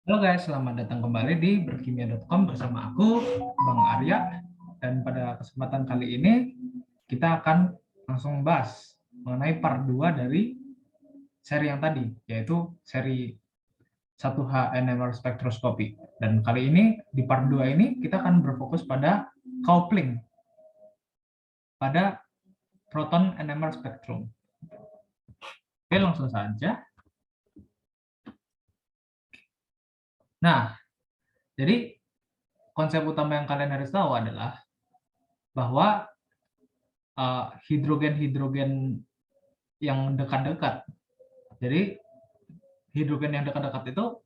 Halo guys, selamat datang kembali di berkimia.com bersama aku, Bang Arya. Dan pada kesempatan kali ini, kita akan langsung bahas mengenai part 2 dari seri yang tadi, yaitu seri 1H NMR spektroskopi. Dan kali ini, di part 2 ini, kita akan berfokus pada coupling pada proton NMR spektrum. Oke, langsung saja. Nah, jadi konsep utama yang kalian harus tahu adalah bahwa hidrogen-hidrogen yang dekat-dekat. Jadi hidrogen yang dekat-dekat itu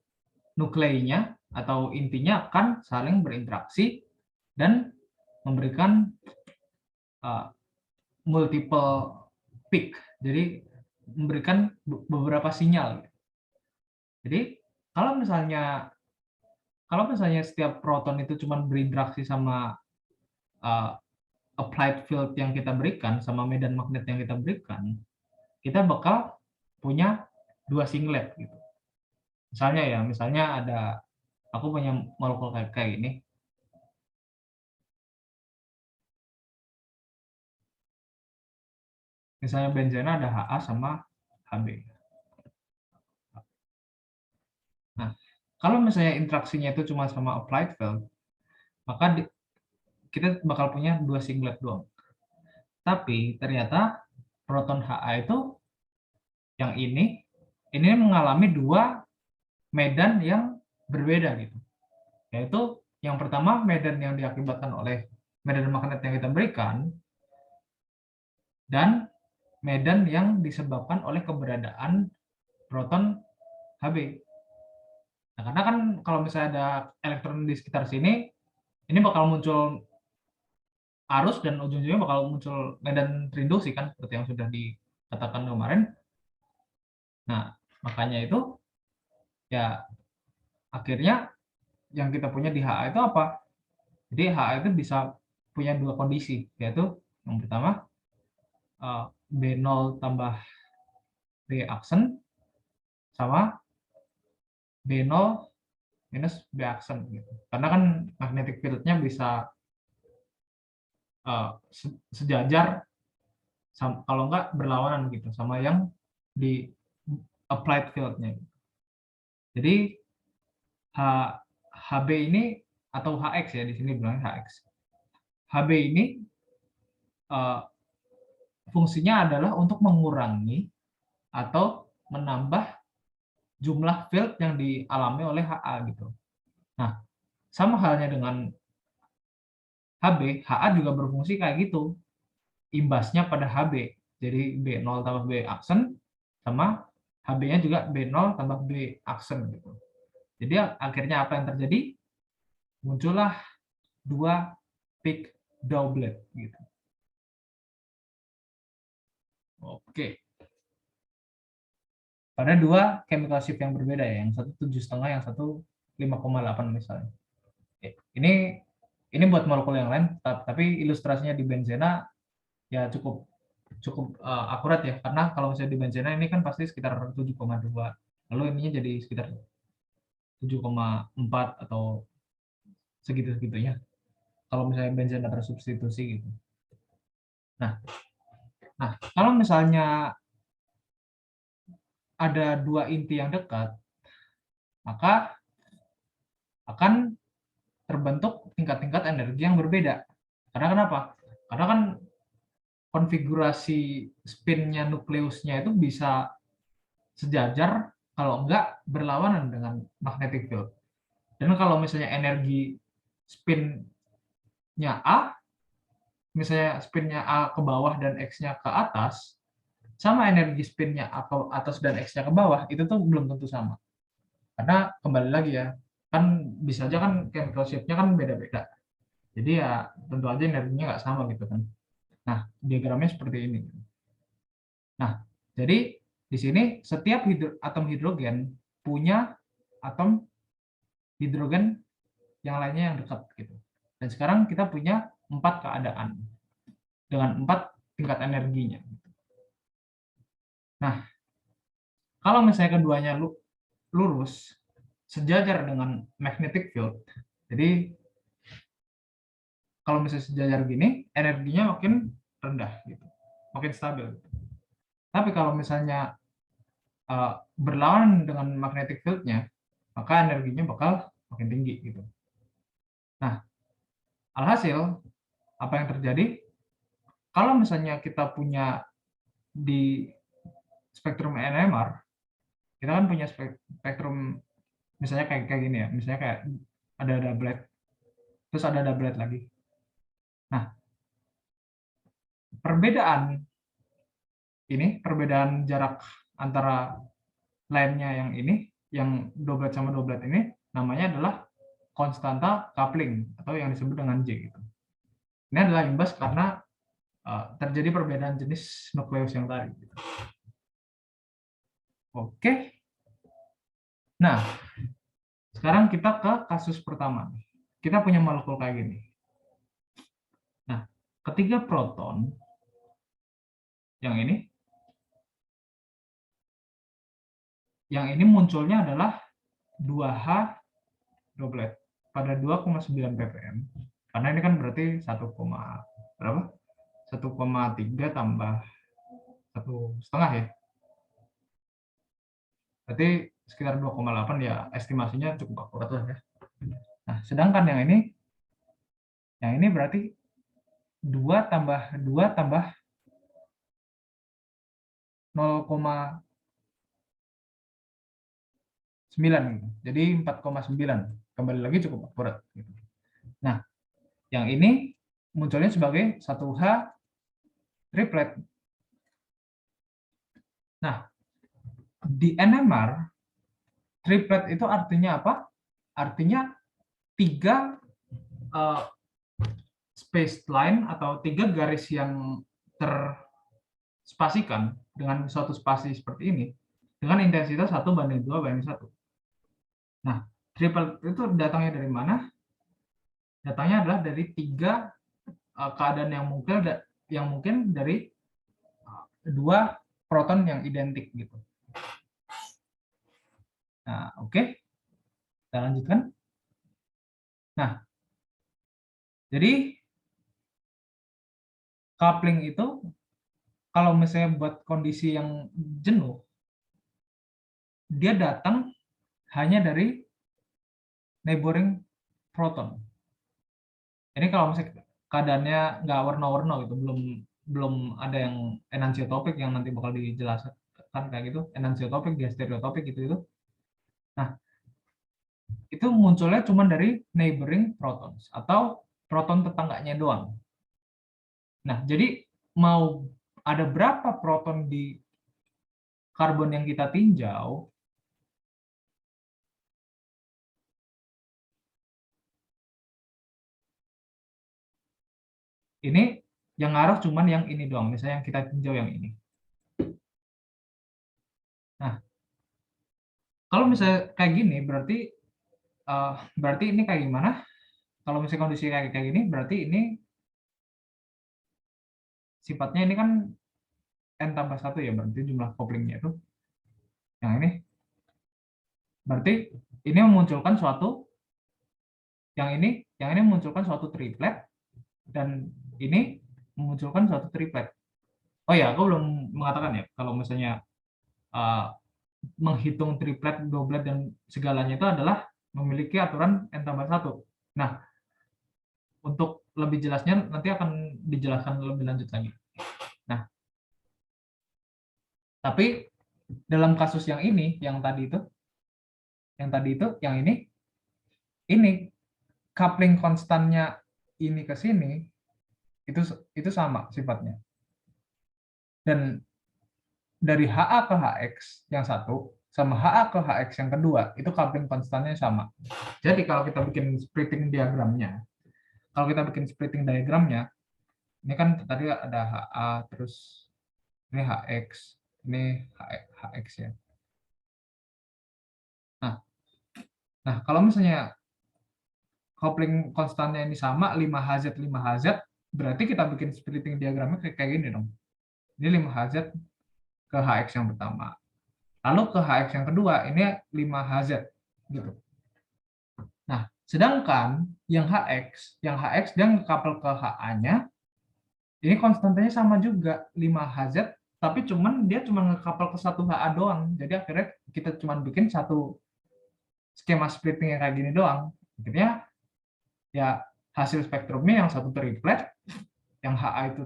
nukleinya atau intinya akan saling berinteraksi dan memberikan uh, multiple peak. Jadi memberikan beberapa sinyal. Jadi kalau misalnya setiap proton itu cuma berinteraksi sama uh, applied field yang kita berikan, sama medan magnet yang kita berikan, kita bakal punya dua singlet gitu. Misalnya ada aku punya molekul kayak ini. Misalnya benzena ada Ha sama Hb. Nah, kalau misalnya interaksinya itu cuma sama applied field, maka kita bakal punya dua singlet doang. Tapi ternyata proton Ha itu yang ini mengalami dua medan yang berbeda gitu. Yaitu yang pertama medan yang diakibatkan oleh medan magnet yang kita berikan, dan medan yang disebabkan oleh keberadaan proton Hb. Nah, karena kan kalau misalnya ada elektron di sekitar sini, ini bakal muncul arus dan ujung-ujungnya bakal muncul medan terinduksi kan, seperti yang sudah dikatakan kemarin. Nah, makanya itu ya akhirnya yang kita punya di HA itu apa? Jadi HA itu bisa punya dua kondisi, yaitu yang pertama B0 tambah B aksen sama B0 minus B aksen gitu. Karena kan magnetic field-nya bisa sejajar kalau enggak berlawanan gitu sama yang di applied field-nya. Jadi H, HB ini atau HX ya, di sini bilangnya HX. HB ini uh, fungsinya adalah untuk mengurangi atau menambah jumlah field yang dialami oleh HA gitu. Nah, sama halnya dengan HB, HA juga berfungsi kayak gitu. Imbasnya pada HB. Jadi B0 tambah B aksen sama HB-nya juga B0 tambah B aksen gitu. Jadi akhirnya apa yang terjadi? Muncullah dua peak doublet gitu. Oke. Pada dua chemical shift yang berbeda ya, yang satu 7,5, yang satu 5,8 misalnya. Ini buat molekul yang lain, tapi ilustrasinya di benzena ya cukup cukup akurat ya, karena kalau misalnya di benzena ini kan pasti sekitar 7,2, lalu ininya jadi sekitar 7,4 atau segitu-segitunya kalau misalnya benzena tersubstitusi gitu. Nah, kalau misalnya ada dua inti yang dekat, maka akan terbentuk tingkat-tingkat energi yang berbeda. Karena kenapa? Karena kan konfigurasi spinnya nukleusnya itu bisa sejajar, kalau enggak berlawanan dengan magnetic field. Dan kalau misalnya energi spinnya A, misalnya spinnya A ke bawah dan X-nya ke atas, sama energi spinnya A ke atas dan X-nya ke bawah, itu tuh belum tentu sama. Karena kembali lagi ya, kan bisa aja kan chemical shape-nya kan beda-beda. Jadi ya tentu aja energinya nggak sama gitu kan. Nah, diagramnya seperti ini. Nah, jadi di sini setiap atom hidrogen punya atom hidrogen yang lainnya yang dekat gitu. Dan sekarang kita punya 4 keadaan dengan 4 tingkat energinya. Nah, kalau misalnya keduanya lurus, sejajar dengan magnetic field. Jadi kalau misalnya sejajar gini, energinya makin rendah gitu, makin stabil. Tapi kalau misalnya berlawanan dengan magnetic field-nya, maka energinya bakal makin tinggi gitu. Nah, alhasil apa yang terjadi? Kalau misalnya kita punya di spektrum NMR, kita kan punya spektrum misalnya kayak gini ya, misalnya kayak ada doublet, terus ada doublet lagi. Nah, perbedaan jarak antara line-nya yang ini, yang doublet sama doublet ini, namanya adalah konstanta coupling atau yang disebut dengan J gitu. Ini adalah imbas karena terjadi perbedaan jenis nukleus yang tadi. Gitu. Oke. Nah, sekarang kita ke kasus pertama. Kita punya molekul kayak gini. Nah, ketiga proton yang ini munculnya adalah 2H doublet pada 2,9 ppm. Karena ini kan berarti 1,3 tambah 1,5 ya. Berarti sekitar 2,8 ya, estimasinya cukup akurat lah ya. Nah, sedangkan yang ini berarti 2 tambah 2 tambah 0,9 gitu. Jadi 4,9. Kembali lagi cukup akurat gitu. Nah, yang ini munculnya sebagai 1H triplet. Nah, di NMR triplet itu artinya apa? Artinya 3 space line atau 3 garis yang terspasikan dengan suatu spasi seperti ini dengan intensitas 1:2:1. Nah, triplet itu datangnya dari mana? Datangnya adalah dari 3 keadaan yang mungkin dari 2 proton yang identik gitu. Nah, oke. Kita lanjutkan. Nah, jadi coupling itu kalau misalnya buat kondisi yang jenuh, dia datang hanya dari neighboring proton. Ini kalau misalnya keadaannya nggak warna-warna gitu, belum ada yang enantiotopik yang nanti bakal dijelaskan kayak gitu, enantiotopik, diastereotopik gitu. Nah, itu munculnya cuma dari neighboring protons atau proton tetangganya doang. Nah, jadi mau ada berapa proton di karbon yang kita tinjau, ini yang ngaruh cuman yang ini doang, misalnya yang kita tinjau yang ini. Nah, kalau misalnya kayak gini, berarti ini kayak gimana? Kalau misalnya kondisi kayak gini, berarti ini sifatnya ini kan n+1 ya, berarti jumlah couplingnya itu. Yang ini, berarti ini memunculkan yang ini memunculkan suatu triplet, dan ini memunculkan suatu triplet. Oh ya, aku belum mengatakan ya, kalau misalnya menghitung triplet, doublet, dan segalanya itu adalah memiliki aturan n+1. Nah, untuk lebih jelasnya nanti akan dijelaskan lebih lanjut lagi. Nah, tapi dalam kasus yang ini, yang ini coupling konstannya ini ke sini itu sama sifatnya. Dan dari HA ke HX yang satu sama HA ke HX yang kedua itu coupling konstannya sama. Jadi kalau kita bikin splitting diagramnya, ini kan tadi ada HA, terus ini HX, ini HX ya. Nah, kalau misalnya coupling konstannya ini sama 5Hz, berarti kita bikin splitting diagramnya kayak gini dong. Ini 5Hz ke HX yang pertama. Lalu ke HX yang kedua, ini 5Hz gitu. Nah, sedangkan yang HX dia ngekapel ke HA-nya, ini konstantanya sama juga 5Hz, tapi dia cuma ngekapel ke satu HA doang. Jadi akhirnya kita cuma bikin satu skema splitting yang kayak gini doang. Akhirnya ya hasil spektrumnya yang satu triplet, yang HA itu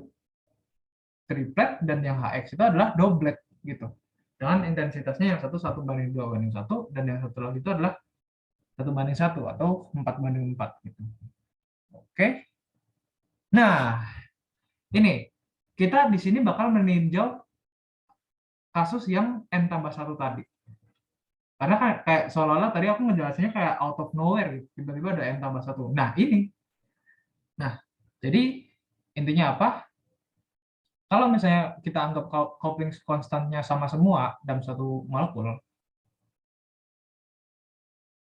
triplet, dan yang HX itu adalah doublet gitu. Dengan intensitasnya yang satu 1:2:1, dan yang satu lagi itu adalah 1:1 atau 4:4 gitu. Oke. Nah, ini kita di sini bakal meninjau kasus yang n+1 tadi. Karena kayak seolah-olah tadi aku ngejelasinnya kayak out of nowhere gitu. Tiba-tiba ada n+1. Nah, ini. Nah, jadi intinya apa? Kalau misalnya kita anggap coupling konstannya sama semua dalam satu molekul,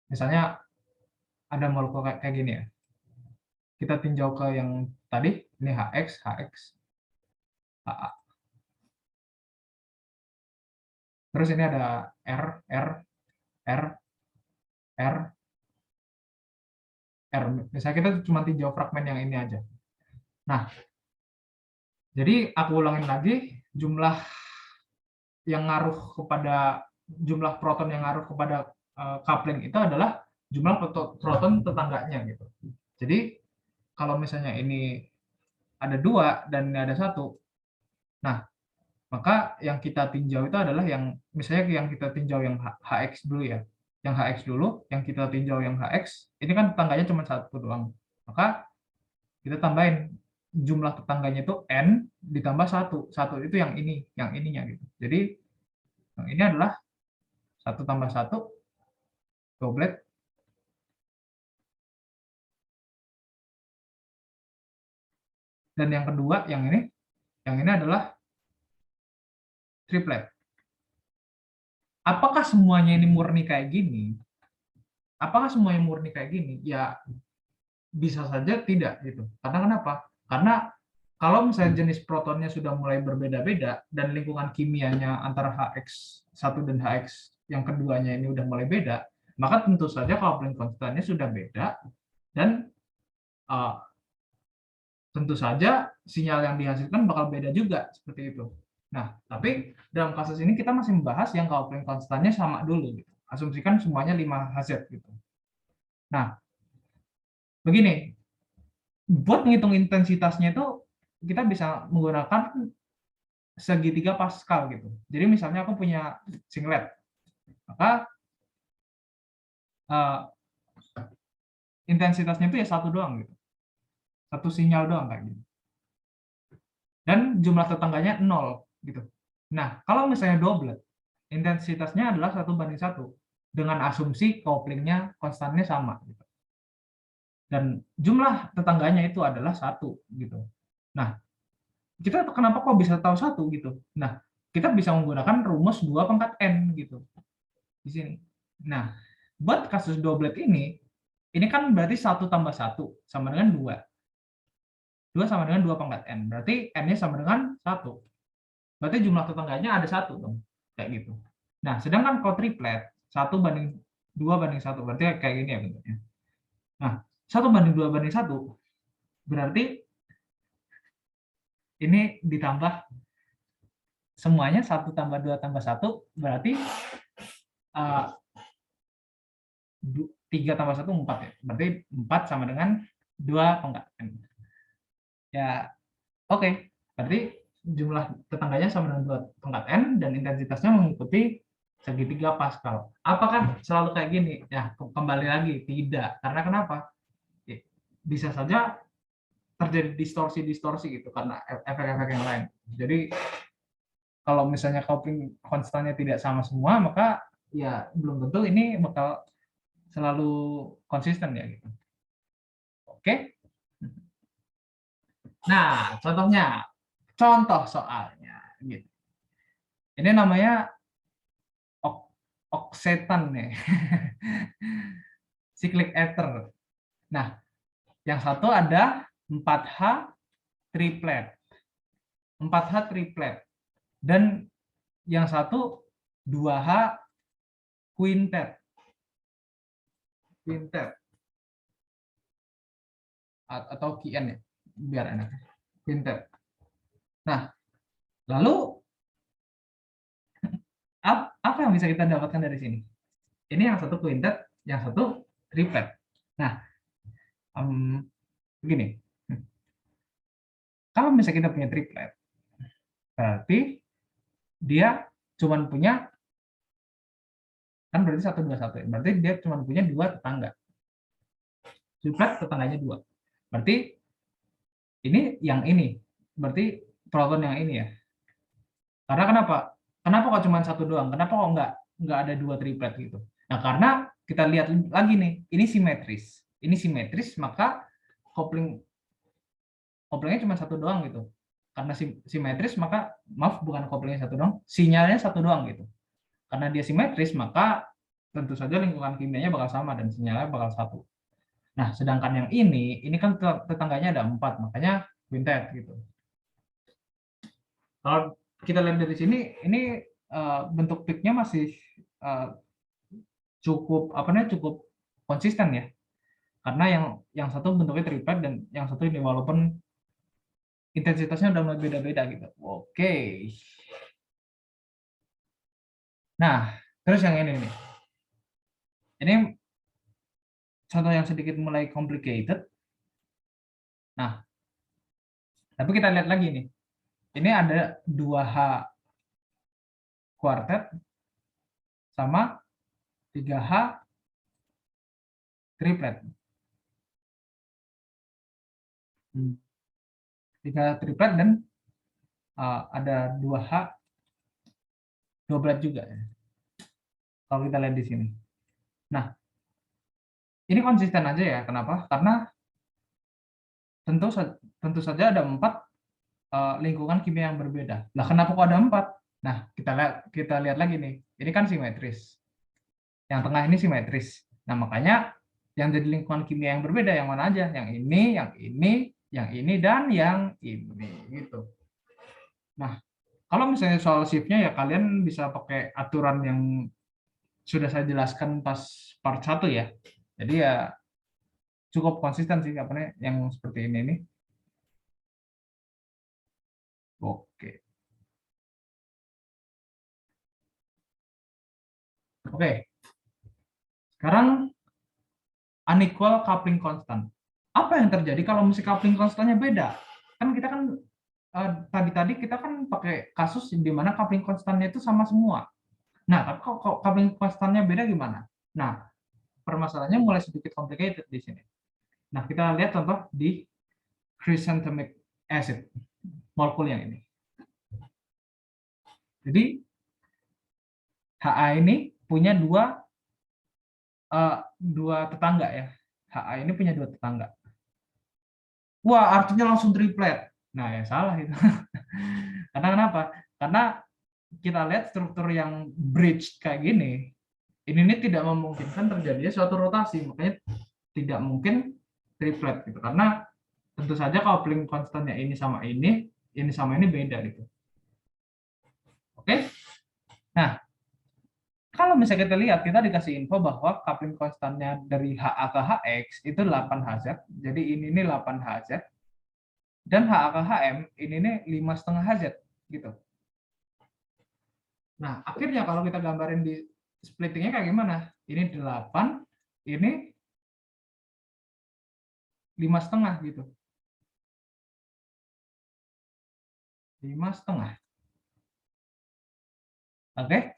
misalnya ada molekul kayak gini ya. Kita tinjau ke yang tadi, ini HX, HA. Terus ini ada R, R, R, R, R. Misalnya kita cuma tinjau fragmen yang ini aja. Nah, jadi aku ulangin lagi, jumlah proton yang ngaruh kepada coupling itu adalah jumlah proton tetangganya gitu. Jadi kalau misalnya ini ada 2 dan ini ada 1, nah maka yang kita tinjau itu adalah misalnya yang kita tinjau yang HX dulu ya. Yang HX dulu, yang kita tinjau yang HX, ini kan tetangganya cuma 1 doang. Maka kita tambahin jumlah tetangganya itu N ditambah 1. 1 itu yang ininya gitu. Jadi yang ini adalah 1+1 doublet. Dan yang kedua yang ini adalah triplet. Apakah semuanya ini murni kayak gini? Apakah semuanya murni kayak gini? Ya bisa saja tidak gitu. Karena kenapa? Karena kalau misalnya jenis protonnya sudah mulai berbeda-beda dan lingkungan kimianya antara HX1 dan HX yang keduanya ini udah mulai beda, maka tentu saja coupling konstannya sudah beda, dan tentu saja sinyal yang dihasilkan bakal beda juga seperti itu. Nah, tapi dalam kasus ini kita masih membahas yang coupling konstannya sama dulu gitu. Asumsikan semuanya 5Hz gitu. Nah, begini, buat ngitung intensitasnya itu kita bisa menggunakan segitiga Pascal gitu. Jadi misalnya aku punya singlet, maka intensitasnya itu ya satu doang gitu, satu sinyal doang kayak gitu. Dan jumlah tetangganya 0 gitu. Nah, kalau misalnya doublet, intensitasnya adalah 1:1 dengan asumsi couplingnya konstannya sama gitu. Dan jumlah tetangganya itu adalah 1 gitu. Nah, kita kenapa kok bisa tahu 1 gitu? Nah, kita bisa menggunakan rumus 2/n gitu di sini. Nah, buat kasus doublet ini kan berarti 1+1 sama dengan 2. 2 sama dengan 2/n. Berarti n-nya sama dengan 1. Berarti jumlah tetangganya ada 1 dong. Kayak gitu. Nah, sedangkan kalau triplet 1:2:1, berarti kayak gini ya bentuknya. Nah, 1:2:1 berarti ini ditambah semuanya 1+2+1 berarti 3+1 4 ya. Berarti 4 sama dengan 2/n. Ya, oke. Berarti jumlah tetangganya sama dengan 2/n dan intensitasnya mengikuti segitiga Pascal. Apakah selalu kayak gini? Ya, kembali lagi tidak. Karena kenapa? Bisa saja terjadi distorsi-distorsi gitu karena efek-efek yang lain. Jadi kalau misalnya coupling konstannya tidak sama semua, maka ya belum tentu ini bakal selalu konsisten ya gitu. Oke. Nah, contoh soalnya gitu. Ini namanya oksetan nih. Cyclic ether. Nah, yang satu ada 4H triplet. 4H triplet. Dan yang satu 2H quintet. atau QN ya, biar enak. Quintet. Nah, lalu apa yang bisa kita dapatkan dari sini? Ini yang satu quintet, yang satu triplet. Nah, begini. Kalau misalnya kita punya triplet, berarti dia cuma punya, kan berarti 1, 2, 1. Berarti dia cuma punya 2 tetangga. Triplet tetangganya 2. Berarti ini yang ini. Berarti proton yang ini ya. Karena kenapa? Kenapa kok cuma 1 doang? Kenapa kok nggak ada 2 triplet gitu? Nah, karena kita lihat lagi nih, ini simetris. Ini simetris, maka couplingnya cuma 1 doang gitu. Karena simetris, maka maaf, bukan couplingnya 1 doang, sinyalnya 1 doang gitu. Karena dia simetris, maka tentu saja lingkungan kimianya bakal sama dan sinyalnya bakal 1. Nah, sedangkan yang ini kan tetangganya ada 4, makanya quintet gitu. Kalau kita lihat dari sini, ini bentuk peak-nya masih cukup konsisten ya. Karena yang satu bentuknya triplet dan yang satu ini walaupun intensitasnya udah mulai beda-beda gitu. Oke. Nah, terus yang ini nih. Ini contoh yang sedikit mulai complicated. Nah, tapi kita lihat lagi nih. Ini ada 2H kuartet sama 3H triplet. 3 triplet dan ada 2H doblet juga. Kalau kita lihat di sini. Nah, ini konsisten aja ya. Kenapa? Karena tentu saja ada 4 lingkungan kimia yang berbeda. Nah, kenapa kok ada 4? Nah, kita lihat lagi nih. Ini kan simetris. Yang tengah ini simetris. Nah, makanya yang jadi lingkungan kimia yang berbeda yang mana aja? Yang ini, yang ini, yang ini, dan yang ini gitu. Nah, kalau misalnya soal shift-nya ya kalian bisa pakai aturan yang sudah saya jelaskan pas part 1 ya. Jadi ya cukup konsisten sih yang seperti ini nih. Oke. Oke. Sekarang unequal coupling constant. Apa yang terjadi kalau misalnya coupling constantnya beda? Kan kita kan tadi kita kan pakai kasus di mana coupling constantnya itu sama semua. Nah, tapi kalau coupling constantnya beda gimana? Nah, permasalahannya mulai sedikit complicated di sini. Nah, kita lihat contoh di chrysanthemic acid, molekul yang ini. Jadi, HA ini punya dua tetangga ya. HA ini punya 2 tetangga. Wah, artinya langsung triplet. Nah, ya salah itu. Karena kenapa? Karena kita lihat struktur yang bridge kayak gini, ini tidak memungkinkan terjadinya suatu rotasi, makanya tidak mungkin triplet gitu. Karena tentu saja coupling konstannya ini sama ini beda gitu. Oke? Nah, kalau misalnya kita lihat, kita dikasih info bahwa coupling konstannya dari HA ke HX itu 8Hz, jadi ini 8Hz, dan HA ke HM ini 5,5Hz gitu. Nah, akhirnya kalau kita gambarin di splittingnya kayak gimana? Ini 8, ini 5,5 gitu. 5,5. Oke?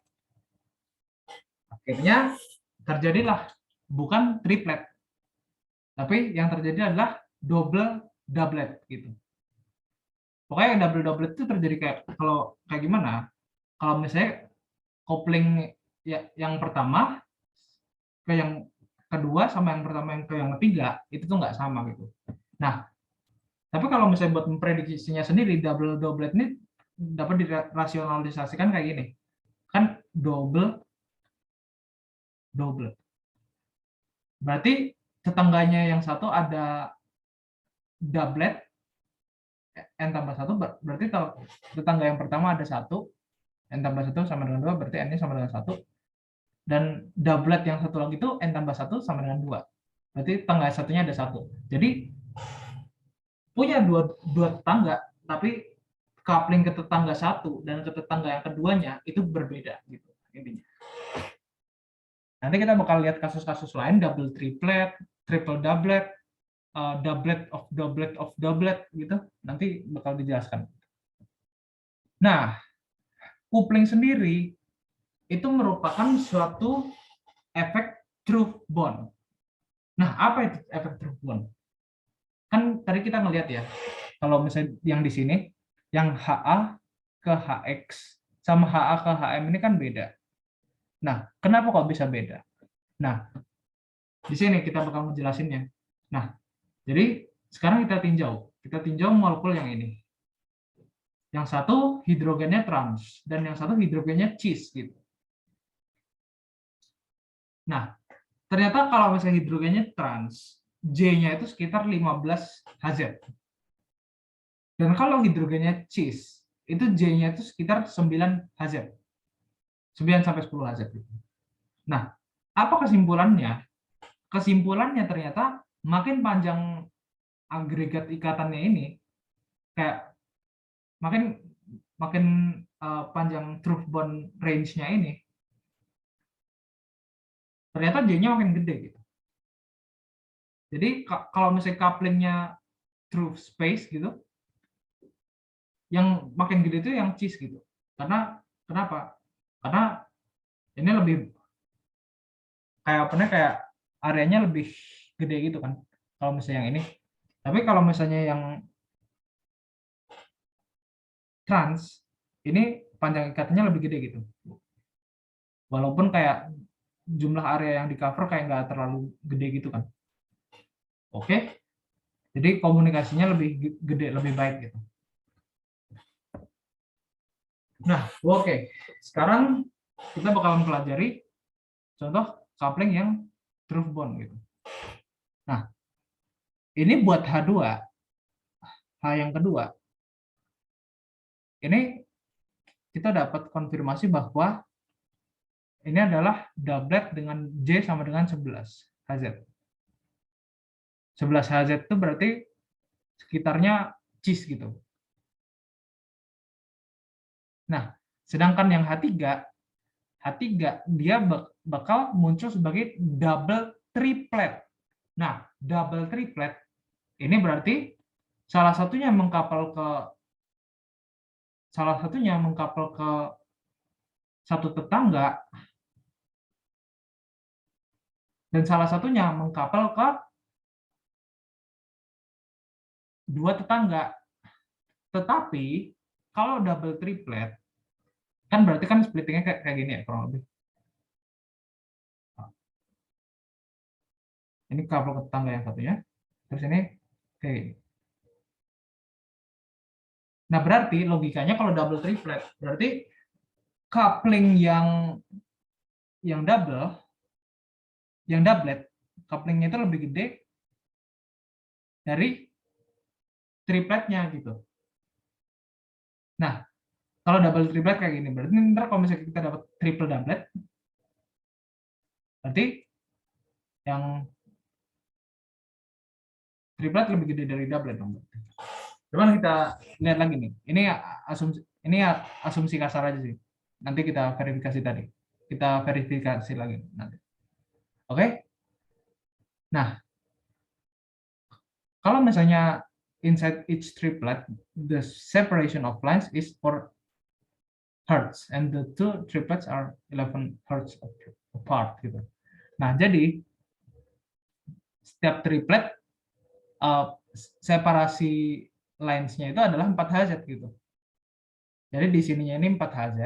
Akhirnya terjadilah bukan triplet, tapi yang terjadi adalah double doublet gitu. Pokoknya yang double doublet itu terjadi kayak gimana? Kalau misalnya coupling yang pertama ke yang kedua sama yang pertama yang ke yang ketiga itu tuh nggak sama gitu. Nah, tapi kalau misalnya buat memprediksinya sendiri, double doublet ini dapat dirasionalisasikan kayak gini. Kan double doublet. Berarti tetangganya yang satu ada doublet n tambah 1, berarti tetangga yang pertama ada 1, n tambah 1 sama dengan 2, berarti n-nya sama dengan 1. Dan doublet yang satu lagi itu n tambah 1 sama dengan 2. Berarti tetangga satunya ada 1. Jadi punya dua tetangga, tapi coupling ke tetangga satu dan ke tetangga yang keduanya itu berbeda gitu intinya. Nanti kita bakal lihat kasus-kasus lain, double triplet, triple doublet, doublet of doublet gitu, nanti bakal dijelaskan. Nah, coupling sendiri itu merupakan suatu efek truth bond. Nah, apa itu efek truth bond? Kan tadi kita ngelihat ya, kalau misalnya yang di sini, yang HA ke HX sama HA ke HM ini kan beda. Nah, kenapa kok bisa beda? Nah, di sini kita bakal ngejelasinnya. Nah, jadi sekarang kita tinjau molekul yang ini. Yang satu hidrogennya trans dan yang satu hidrogennya cis gitu. Nah, ternyata kalau misalnya hidrogennya trans, J-nya itu sekitar 15 Hz. Dan kalau hidrogennya cis, itu J-nya itu sekitar 9 Hz. 9 sampai 10 Hz. Nah, apa kesimpulannya? Kesimpulannya ternyata makin panjang agregat ikatannya ini, kayak makin makin panjang truth bond range-nya ini, ternyata J-nya makin gede gitu. Jadi kalau misalnya couplingnya truth space gitu, yang makin gede itu yang cis gitu. Karena kenapa? Karena ini lebih kayak areanya lebih gede gitu kan. Kalau misalnya yang ini. Tapi kalau misalnya yang trans, ini panjang ikatnya lebih gede gitu. Walaupun kayak jumlah area yang di cover kayak nggak terlalu gede gitu kan. Oke, jadi komunikasinya lebih gede, lebih baik gitu. Nah, oke. Sekarang kita bakalan pelajari contoh coupling yang truth bond gitu. Nah, ini buat H2, H yang kedua. Ini kita dapat konfirmasi bahwa ini adalah doublet dengan J sama dengan 11 Hz. 11 Hz itu berarti sekitarnya cis gitu. Nah, sedangkan yang H3 dia bakal muncul sebagai double triplet. Nah, double triplet ini berarti salah satunya mengkapal ke satu tetangga dan salah satunya mengkapal ke dua tetangga. Tetapi kalau double triplet kan berarti kan splittingnya kayak gini ya kurang lebih. Ini couple ke tetangga yang satunya, terus ini kayak gini. Nah, berarti logikanya kalau double triplet, berarti coupling yang doublet, couplingnya itu lebih gede dari tripletnya gitu. Nah, kalau double triplet kayak gini, berarti ntar kalau misalnya kita dapat triple doublet, berarti yang triplet lebih gede dari doublet dong. Coba kita lihat lagi nih. Ini asumsi kasar aja sih. Nanti kita verifikasi tadi. Kita verifikasi lagi nanti. Oke? Nah, kalau misalnya inside each triplet, the separation of lines is 4 Hertz and the two triplets are 11 Hertz apart gitu. Nah, jadi setiap triplet separasi lines-nya itu adalah 4 Hz gitu. Jadi di sininya ini 4 Hz.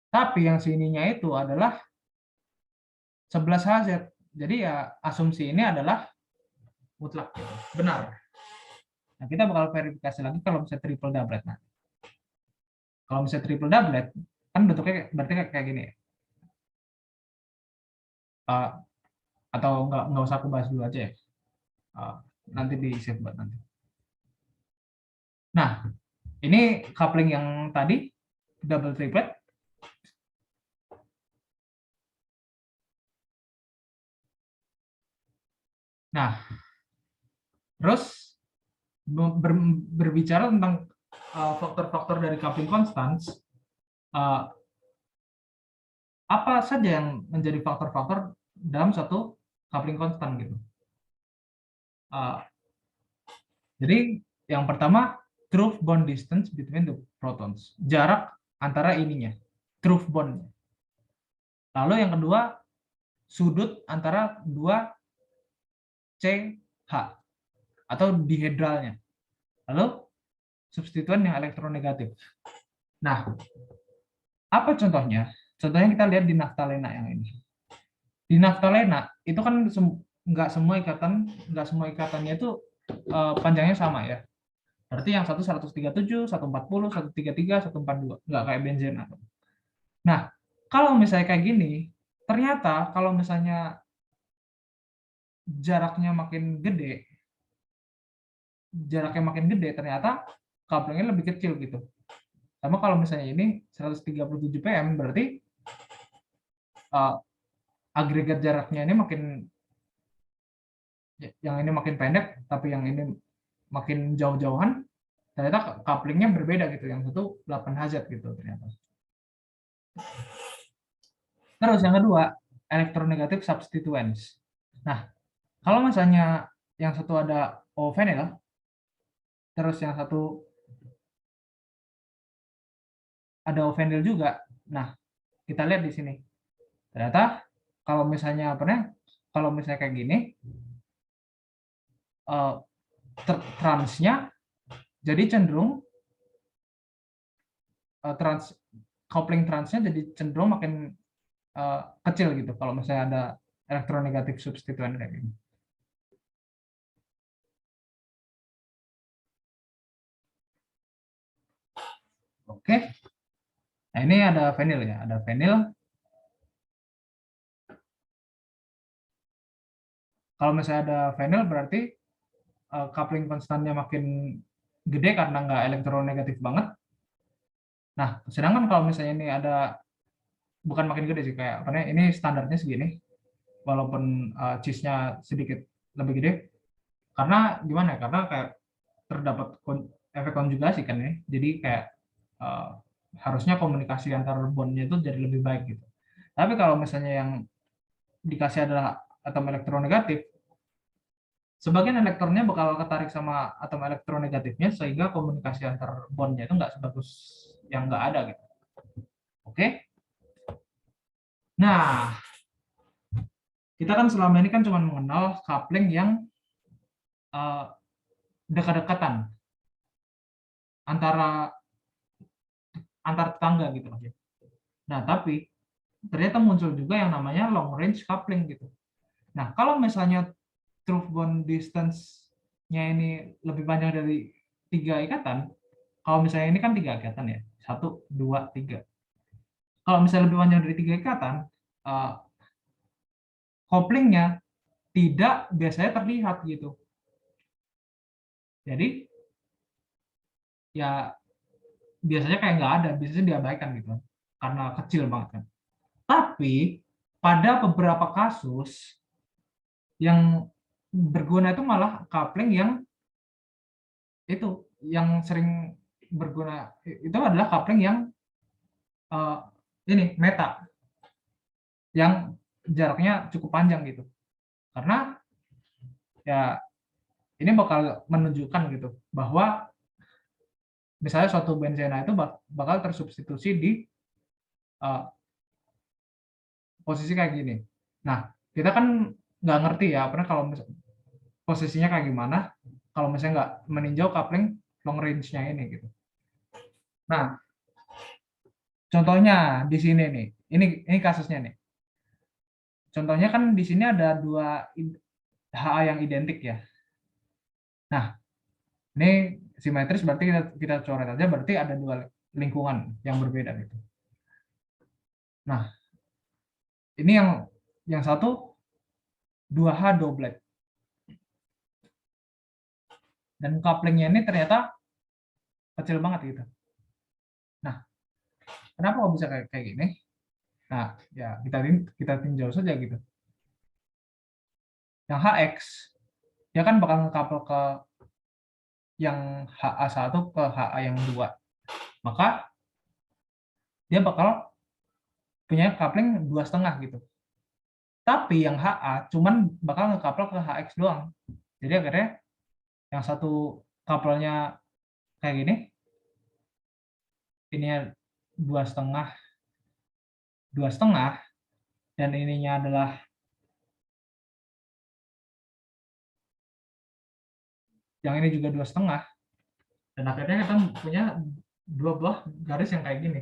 Tapi yang sininya itu adalah 11 Hz. Jadi ya asumsi ini adalah mutlak gitu. Benar. Nah, kita bakal verifikasi lagi kalau misalnya triple doublet. Nah, kalau misalnya triple doublet kan bentuknya berarti kayak gini ya. Atau nggak usah aku bahas dulu aja ya. Nanti di save buat nanti. Nah, ini coupling yang tadi double triplet. Nah, Terus berbicara tentang faktor-faktor dari coupling constants, apa saja yang menjadi faktor-faktor dalam satu coupling constant gitu. Jadi yang pertama, truth bond distance between the protons, jarak antara ininya, truth bond. Lalu yang kedua, sudut antara dua CH atau dihedralnya. Lalu substituen yang elektronegatif. Nah, apa contohnya? Contohnya kita lihat di naftalena yang ini. Di naftalena itu kan nggak semua ikatannya itu panjangnya sama ya. Berarti yang satu 137, 140, 133, 142, nggak kayak benzena. Nah, kalau misalnya kayak gini, ternyata kalau misalnya jaraknya makin gede, ternyata couplingnya lebih kecil gitu. Sama kalau misalnya ini 137 pm, berarti agregat jaraknya ini yang ini makin pendek, tapi yang ini makin jauh-jauhan, ternyata couplingnya berbeda gitu. Yang satu 8Hz gitu ternyata. Terus yang kedua, elektronegatif substituents. Nah, kalau misalnya yang satu ada O-vinyl, terus yang satu ada O-vinyl juga. Nah, kita lihat di sini. Ternyata kalau misalnya kalau misalnya kayak gini, transnya jadi cenderung coupling transnya jadi cenderung makin kecil gitu kalau misalnya ada elektronegatif substituen kayak gini. Oke. Nah, ini ada vinyl ya, ada vinyl. Kalau misalnya ada vinyl berarti coupling konstannya makin gede karena nggak elektronegatif banget. Nah, sedangkan kalau misalnya ini ada, bukan makin gede sih, kayak karena ini standarnya segini, walaupun cheese-nya sedikit lebih gede, karena gimana ya, karena kayak terdapat efek konjugasi kan ya, jadi kayak harusnya komunikasi antar bondnya itu jadi lebih baik gitu. Tapi kalau misalnya yang dikasih adalah atom elektronegatif, sebagian elektronnya bakal ketarik sama atom elektronegatifnya sehingga komunikasi antar bondnya itu nggak sebagus yang nggak ada gitu. Oke? Nah, kita kan selama ini kan cuma mengenal coupling yang dekat-dekatan antara tetangga gitu. Nah, tapi ternyata muncul juga yang namanya long range coupling gitu. Nah, kalau misalnya truth bond distance-nya ini lebih panjang dari 3 ikatan, kalau misalnya ini kan 3 ikatan ya, 1, 2, 3. Kalau misalnya lebih panjang dari 3 ikatan, couplingnya tidak biasanya terlihat gitu. Jadi ya biasanya kayak nggak ada, biasanya diabaikan gitu karena kecil banget kan. Tapi pada beberapa kasus yang berguna itu malah coupling yang sering berguna itu adalah coupling yang ini meta, yang jaraknya cukup panjang gitu. Karena ya ini bakal menunjukkan gitu bahwa misalnya suatu benzena itu bakal tersubstitusi di posisi kayak gini. Nah, kita kan nggak ngerti ya, karena kalau posisinya kayak gimana, kalau misalnya nggak meninjau coupling long range-nya ini gitu. Nah, contohnya di sini nih, ini kasusnya nih. Contohnya kan di sini ada 2 HA yang identik ya. Nah, ini simetris berarti kita coret aja, berarti ada 2 lingkungan yang berbeda gitu. Nah, ini yang satu 2H doublet. Dan couplingnya ini ternyata kecil banget gitu. Nah, kenapa kok bisa kayak gini? Nah, ya kita tinjau saja gitu. Yang HX dia kan bakal ngekapel ke yang HA1 ke HA yang 2. Maka dia bakal punya coupling 2,5 gitu. Tapi yang HA cuman bakal ngekapel ke HX doang. Jadi akhirnya yang satu couplenya kayak gini, ini 2,5, 2,5, dan ininya adalah yang ini juga 2,5, dan akhirnya kita punya dua buah garis yang kayak gini.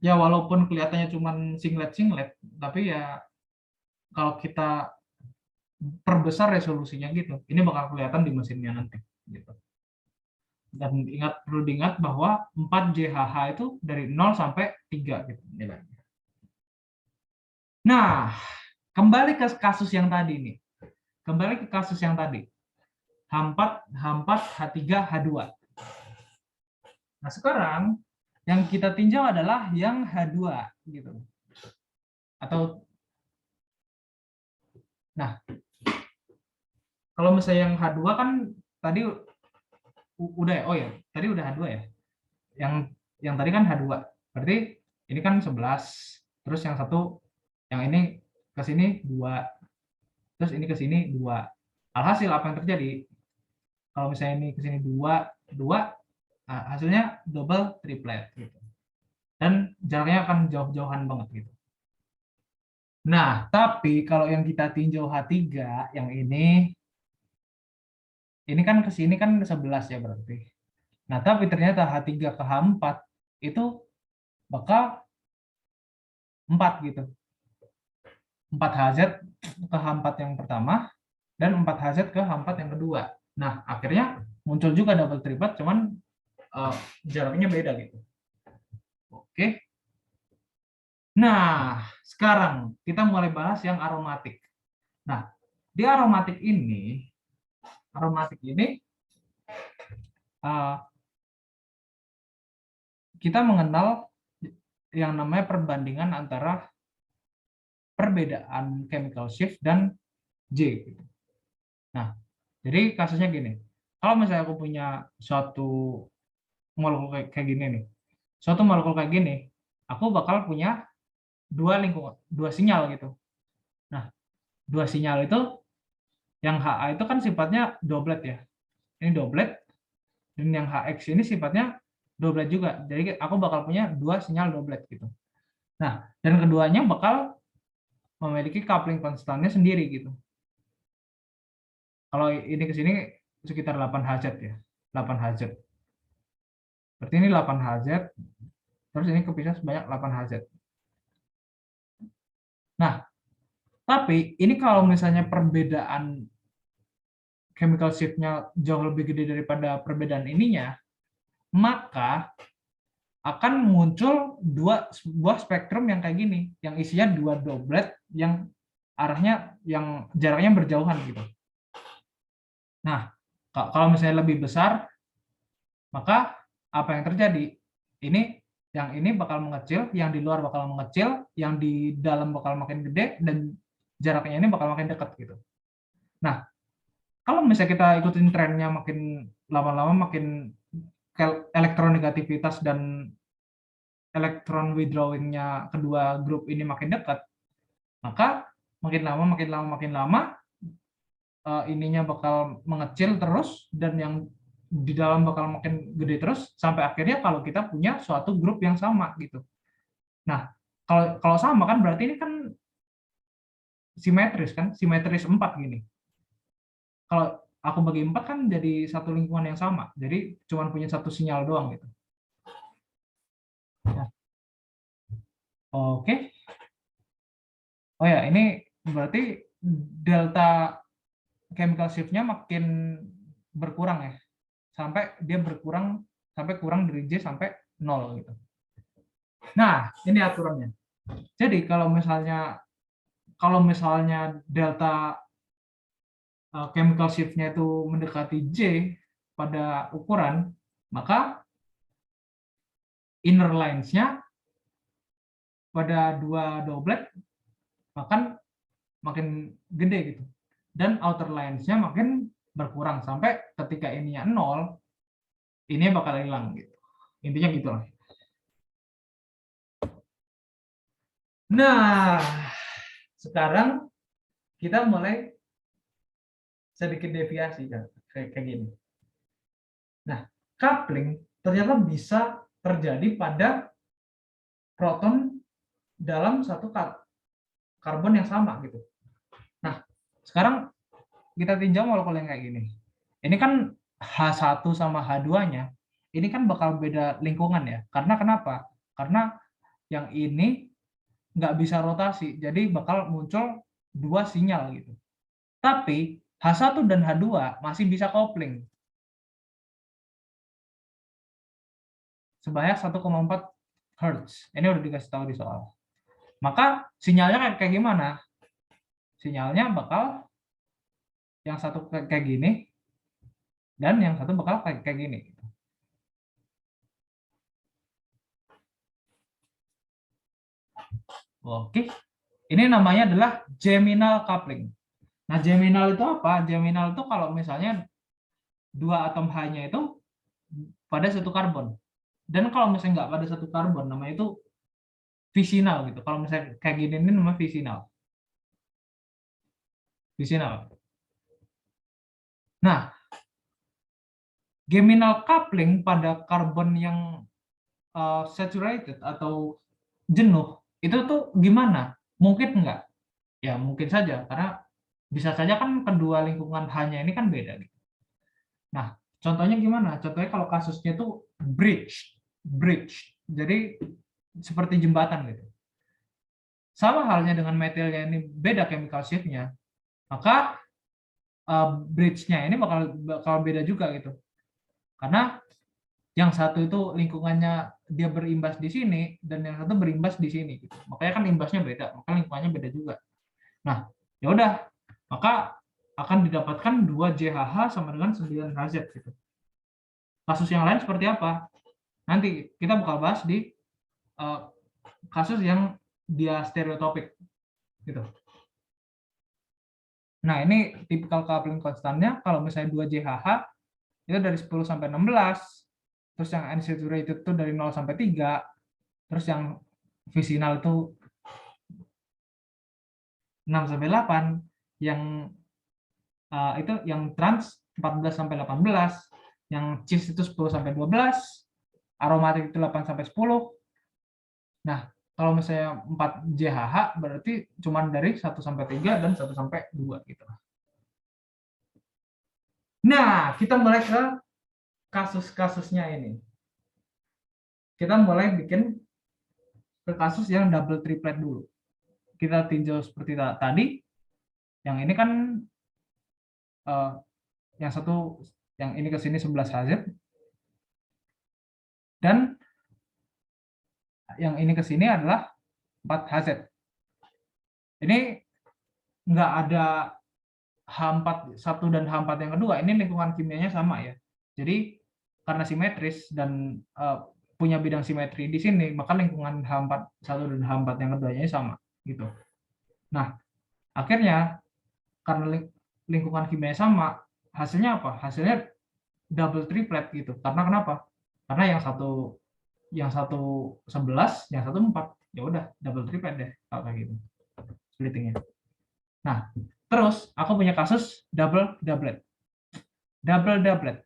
Ya walaupun kelihatannya cuman singlet, tapi ya kalau kita perbesar resolusinya gitu, ini bakal kelihatan di mesinnya nanti gitu. Dan perlu diingat bahwa 4JHH itu dari 0 sampai 3 gitu nilainya. Nah, kembali ke kasus yang tadi nih. Kembali ke kasus yang tadi. H4, H4, H3, H2. Nah, sekarang yang kita tinjau adalah yang H2 gitu. Atau nah, kalau misalnya yang H2 kan tadi udah ya. Oh ya, tadi udah H2 ya. Yang tadi kan H2. Berarti ini kan 11. Terus yang satu, yang ini ke sini 2. Terus ini ke sini 2. Alhasil apa yang terjadi? Kalau misalnya ini ke sini 2, 2, hasilnya double triplet gitu. Dan jaraknya akan jauh-jauhan banget gitu. Nah, tapi kalau yang kita tinjau H3 yang ini kan ke sini kan 11 ya berarti. Nah, tapi ternyata H3 ke H4 itu bakal 4 gitu. 4Hz ke H4 yang pertama dan 4Hz ke H4 yang kedua. Nah, akhirnya muncul juga double triplet, cuman jaraknya beda gitu. Oke. Nah, sekarang kita mulai bahas yang aromatik. Nah, di aromatik ini kita mengenal yang namanya perbandingan antara perbedaan chemical shift dan J. Nah, jadi kasusnya gini. Kalau misalnya aku punya suatu molekul kayak gini nih, suatu molekul kayak gini, aku bakal punya dua sinyal gitu. Nah, dua sinyal itu, yang HA itu kan sifatnya doblet ya. Ini doblet, dan yang HX ini sifatnya doblet juga. Jadi aku bakal punya dua sinyal doblet gitu. Nah, dan keduanya bakal memiliki coupling konstannya sendiri gitu. Kalau ini ke sini sekitar 8Hz ya. 8Hz. Berarti ini 8Hz, terus ini kepisah sebanyak 8Hz. Nah, tapi ini kalau misalnya perbedaan chemical shift-nya jauh lebih gede daripada perbedaan ininya, maka akan muncul sebuah spektrum yang kayak gini, yang isinya dua doblet yang jaraknya berjauhan gitu. Nah, kalau misalnya lebih besar, maka apa yang terjadi? Yang ini bakal mengecil, yang di luar bakal mengecil, yang di dalam bakal makin gede, dan jaraknya ini bakal makin dekat gitu. Nah, kalau misalnya kita ikutin trennya, makin lama-lama makin elektronegativitas dan elektron withdrawing-nya kedua grup ini makin dekat, maka makin lama ininya bakal mengecil terus, dan yang di dalam bakal makin gede terus, sampai akhirnya kalau kita punya suatu grup yang sama gitu. Nah, kalau sama kan berarti ini kan simetris 4 gini. Kalau aku bagi 4 kan jadi satu lingkungan yang sama, jadi cuma punya satu sinyal doang gitu. Nah, oke. Oh ya, ini berarti delta chemical shift-nya makin berkurang ya, sampai kurang dari J sampai 0 gitu. Nah, ini aturannya. Jadi kalau misalnya delta chemical shift-nya itu mendekati J pada ukuran, maka inner lines-nya pada dua doblet makin gede gitu. Dan outer lines-nya makin berkurang sampai ketika ininya 0, ini bakal hilang gitu. Intinya gitu lah. Nah, sekarang kita mulai sedikit deviasi kayak gini. Nah, coupling ternyata bisa terjadi pada proton dalam satu karbon yang sama gitu. Nah, sekarang kita tinjau molekul yang kayak gini. Ini kan H1 sama H2-nya, ini kan bakal beda lingkungan ya. Karena kenapa? Karena yang ini nggak bisa rotasi, jadi bakal muncul dua sinyal gitu. Tapi H1 dan H2 masih bisa kopling. Sebanyak 1,4 Hz. Ini udah dikasih tahu di soal. Maka sinyalnya kayak gimana? Sinyalnya bakal yang satu kayak gini, dan yang satu bakal kayak gini. Oke, ini namanya adalah geminal coupling. Nah, geminal itu apa? Geminal itu kalau misalnya dua atom H-nya itu pada satu karbon. Dan kalau misalnya nggak pada satu karbon, namanya itu visinal gitu. Kalau misalnya kayak gini ini namanya visinal. Visinal. Nah, geminal coupling pada karbon yang saturated atau jenuh itu tuh gimana? Mungkin nggak? Ya mungkin saja, karena bisa saja kan kedua lingkungan H-nya ini kan beda gitu. Nah, contohnya gimana? Contohnya kalau kasusnya itu bridge. Jadi seperti jembatan gitu. Sama halnya dengan metilnya ini beda chemical shift-nya, maka bridge-nya ini bakal beda juga gitu. Karena yang satu itu lingkungannya dia berimbas di sini dan yang satu berimbas di sini gitu. Makanya kan imbasnya beda, maka lingkungannya beda juga. Nah, ya udah, maka akan didapatkan 2 JHH sama dengan 9 HZ gitu. Kasus yang lain seperti apa? Nanti kita bakal bahas di kasus yang dia stereotopik gitu. Nah, ini tipikal coupling konstannya kalau misalnya 2 JHH itu dari 10 sampai 16, terus yang unsaturated itu dari 0 sampai 3, terus yang visinal itu 6 sampai 8, yang itu yang trans 14 sampai 18, yang cis itu 10 sampai 12, aromatik itu 8 sampai 10. Nah, kalau misalnya 4 JHH berarti cuma dari 1 sampai 3 dan 1 sampai 2 gitu. Nah, kita mulai ke kasus-kasusnya ini. Kita mulai bikin ke kasus yang double triplet dulu. Kita tinjau seperti tadi. Yang ini kan yang satu, yang ini ke sini 11 HZ, dan yang ini ke sini adalah 4 HZ. Ini nggak ada H4 satu dan H4 yang kedua, ini lingkungan kimianya sama ya. Jadi karena simetris dan punya bidang simetri di sini, maka lingkungan H4 satu dan H4 yang keduanya sama gitu. Nah, akhirnya karena lingkungan kimianya sama, hasilnya apa? Hasilnya double triplet gitu. Karena kenapa? Karena yang satu 11, yang satu 4. Ya udah, double triplet deh kayak gitu. Splittingnya. Nah, terus aku punya kasus double doublet. Double doublet.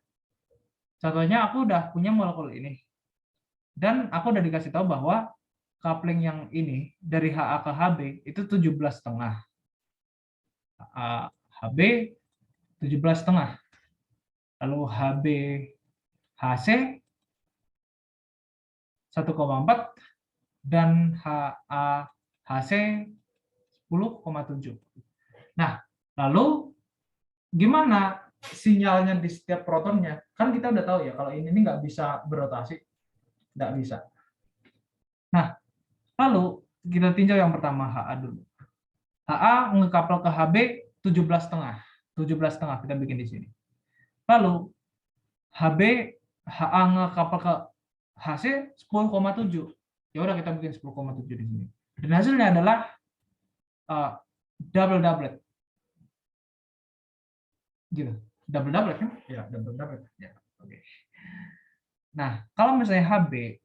Contohnya aku udah punya molekul ini. Dan aku udah dikasih tahu bahwa coupling yang ini dari HA ke HB itu 17,5. HB 17,5. Lalu HB HC 1,4 dan HA HC 10,7. Nah, lalu gimana sinyalnya di setiap protonnya? Kan kita udah tahu ya kalau ini nggak bisa berotasi, nggak bisa. Nah, lalu kita tinjau yang pertama HA dulu. HA ngekapel ke HB 17,5. 17,5 kita bikin di sini. Lalu HB HA ngekapel ke HC 10,7. Ya udah kita bikin 10,7 di sini. Dan hasilnya adalah double doublet. Gitu. double doublet kan? Ya, double doublet. Ya, oke. Nah, kalau misalnya HB,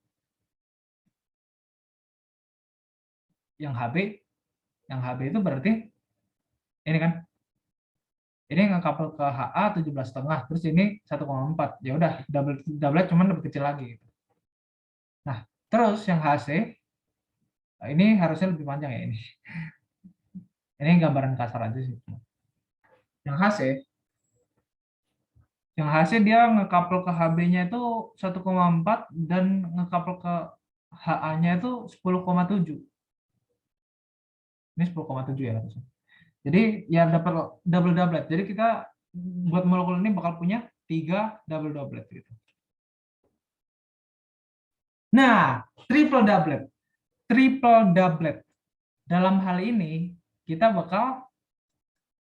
yang HB, yang HB itu berarti ini kan, ini ngekapel ke HA 17,5, terus ini 1,4. Ya udah, double doublet cuman lebih kecil lagi gitu. Nah, terus yang HC ini harusnya lebih panjang ya ini. Ini gambaran kasar aja sih. Yang HC, dia ngekapel ke HB-nya itu 1,4 dan ngekapel ke HA-nya itu 10,7. Ini 10,7 ya harusnya. Jadi ya dapat double doublet. Jadi kita buat molekul ini bakal punya 3 double doublet gitu. Nah, triple doublet. Triple doublet. Dalam hal ini kita bakal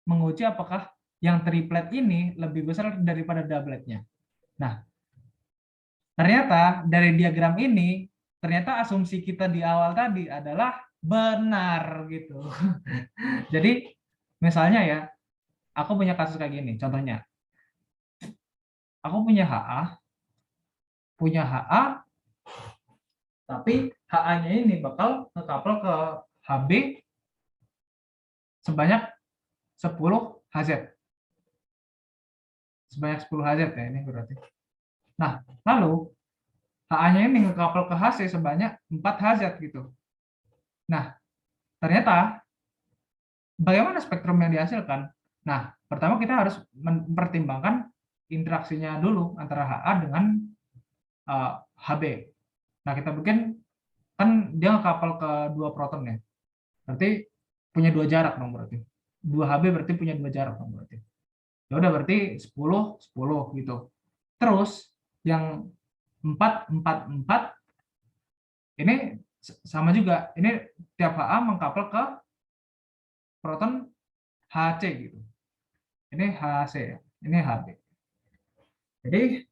menguji apakah yang triplet ini lebih besar daripada doubletnya. Nah, ternyata dari diagram ini, ternyata asumsi kita di awal tadi adalah benar gitu. Jadi misalnya ya, aku punya kasus kayak gini, contohnya. Aku punya HA, tapi HA-nya ini bakal ngekapel ke HB sebanyak 10 HZ. Sebanyak 10 HZ ya ini berarti. Nah, lalu HA-nya ini ngekapel ke HC sebanyak 4 HZ gitu. Nah, ternyata bagaimana spektrum yang dihasilkan? Nah, pertama kita harus mempertimbangkan interaksinya dulu antara HA dengan HB. Nah, kita bikin kan dia ngekapel ke 2 proton ya. Berarti punya 2 jarak dong berarti. 2 HB berarti punya 2 jarak dong berarti. Ya udah berarti 10 10 gitu. Terus yang 4 4 4 ini sama juga. Ini tiap HA mengkapel ke proton HC gitu. Ini HC ya. Ini HB. Jadi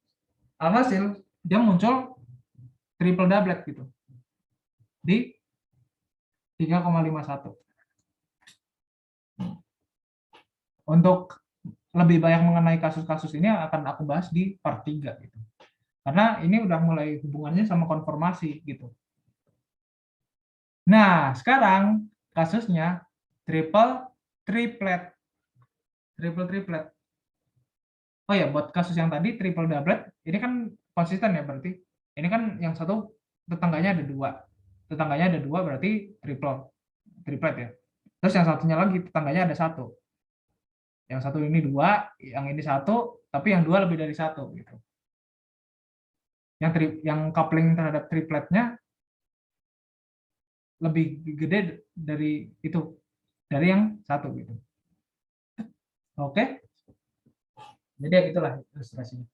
alhasil dia muncul triple doublet gitu di 3,51. Untuk lebih banyak mengenai kasus-kasus ini akan aku bahas di part 3 gitu. Karena ini udah mulai hubungannya sama konformasi gitu. Nah, sekarang kasusnya triple triplet. Triple triplet. Oh ya, buat kasus yang tadi triple doublet, ini kan konsisten ya berarti. Ini kan yang satu tetangganya ada 2. Tetangganya ada 2 berarti triplet ya. Terus yang satunya lagi tetangganya ada 1. Yang satu ini 2, yang ini 1, tapi yang 2 lebih dari 1 gitu. Yang coupling terhadap tripletnya lebih gede dari itu, dari yang 1 gitu. Oke. Jadi ya gitulah ilustrasinya.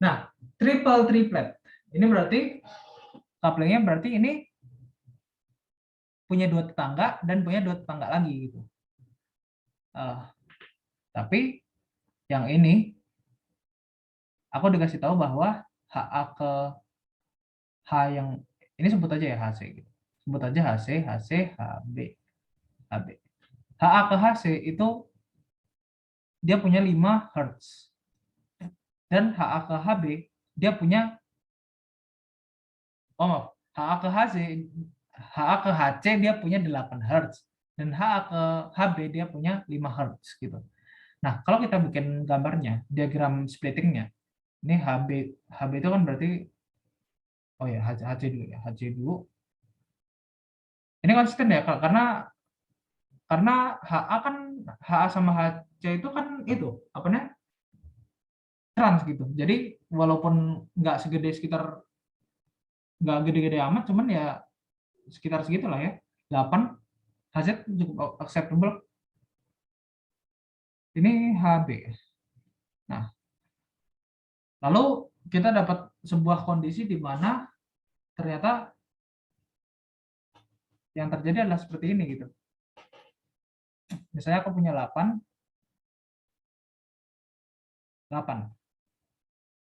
Nah, triple triplet. Ini berarti couplingnya berarti ini punya 2 tetangga dan punya 2 tetangga lagi gitu. Tapi yang ini aku dikasih tahu bahwa HA ke H yang ini sebut aja ya HC gitu. Sebut aja HC, HB, HB. HA ke HC itu dia punya 5 Hz. Dan HA ke HB dia punya HA ke HC dia punya 8 Hz dan HA ke HB dia punya 5 Hz gitu. Nah, kalau kita bikin gambarnya, diagram splittingnya, ini HB itu kan berarti HC dulu ya, HC dulu. Ini konsisten ya karena HA sama HC itu kan itu apa namanya? Trans gitu. Jadi walaupun nggak gede-gede amat, cuman ya sekitar segitulah ya. 8 HZ cukup acceptable. Ini HB. Nah, lalu kita dapat sebuah kondisi di mana ternyata yang terjadi adalah seperti ini gitu. Misalnya aku punya 8.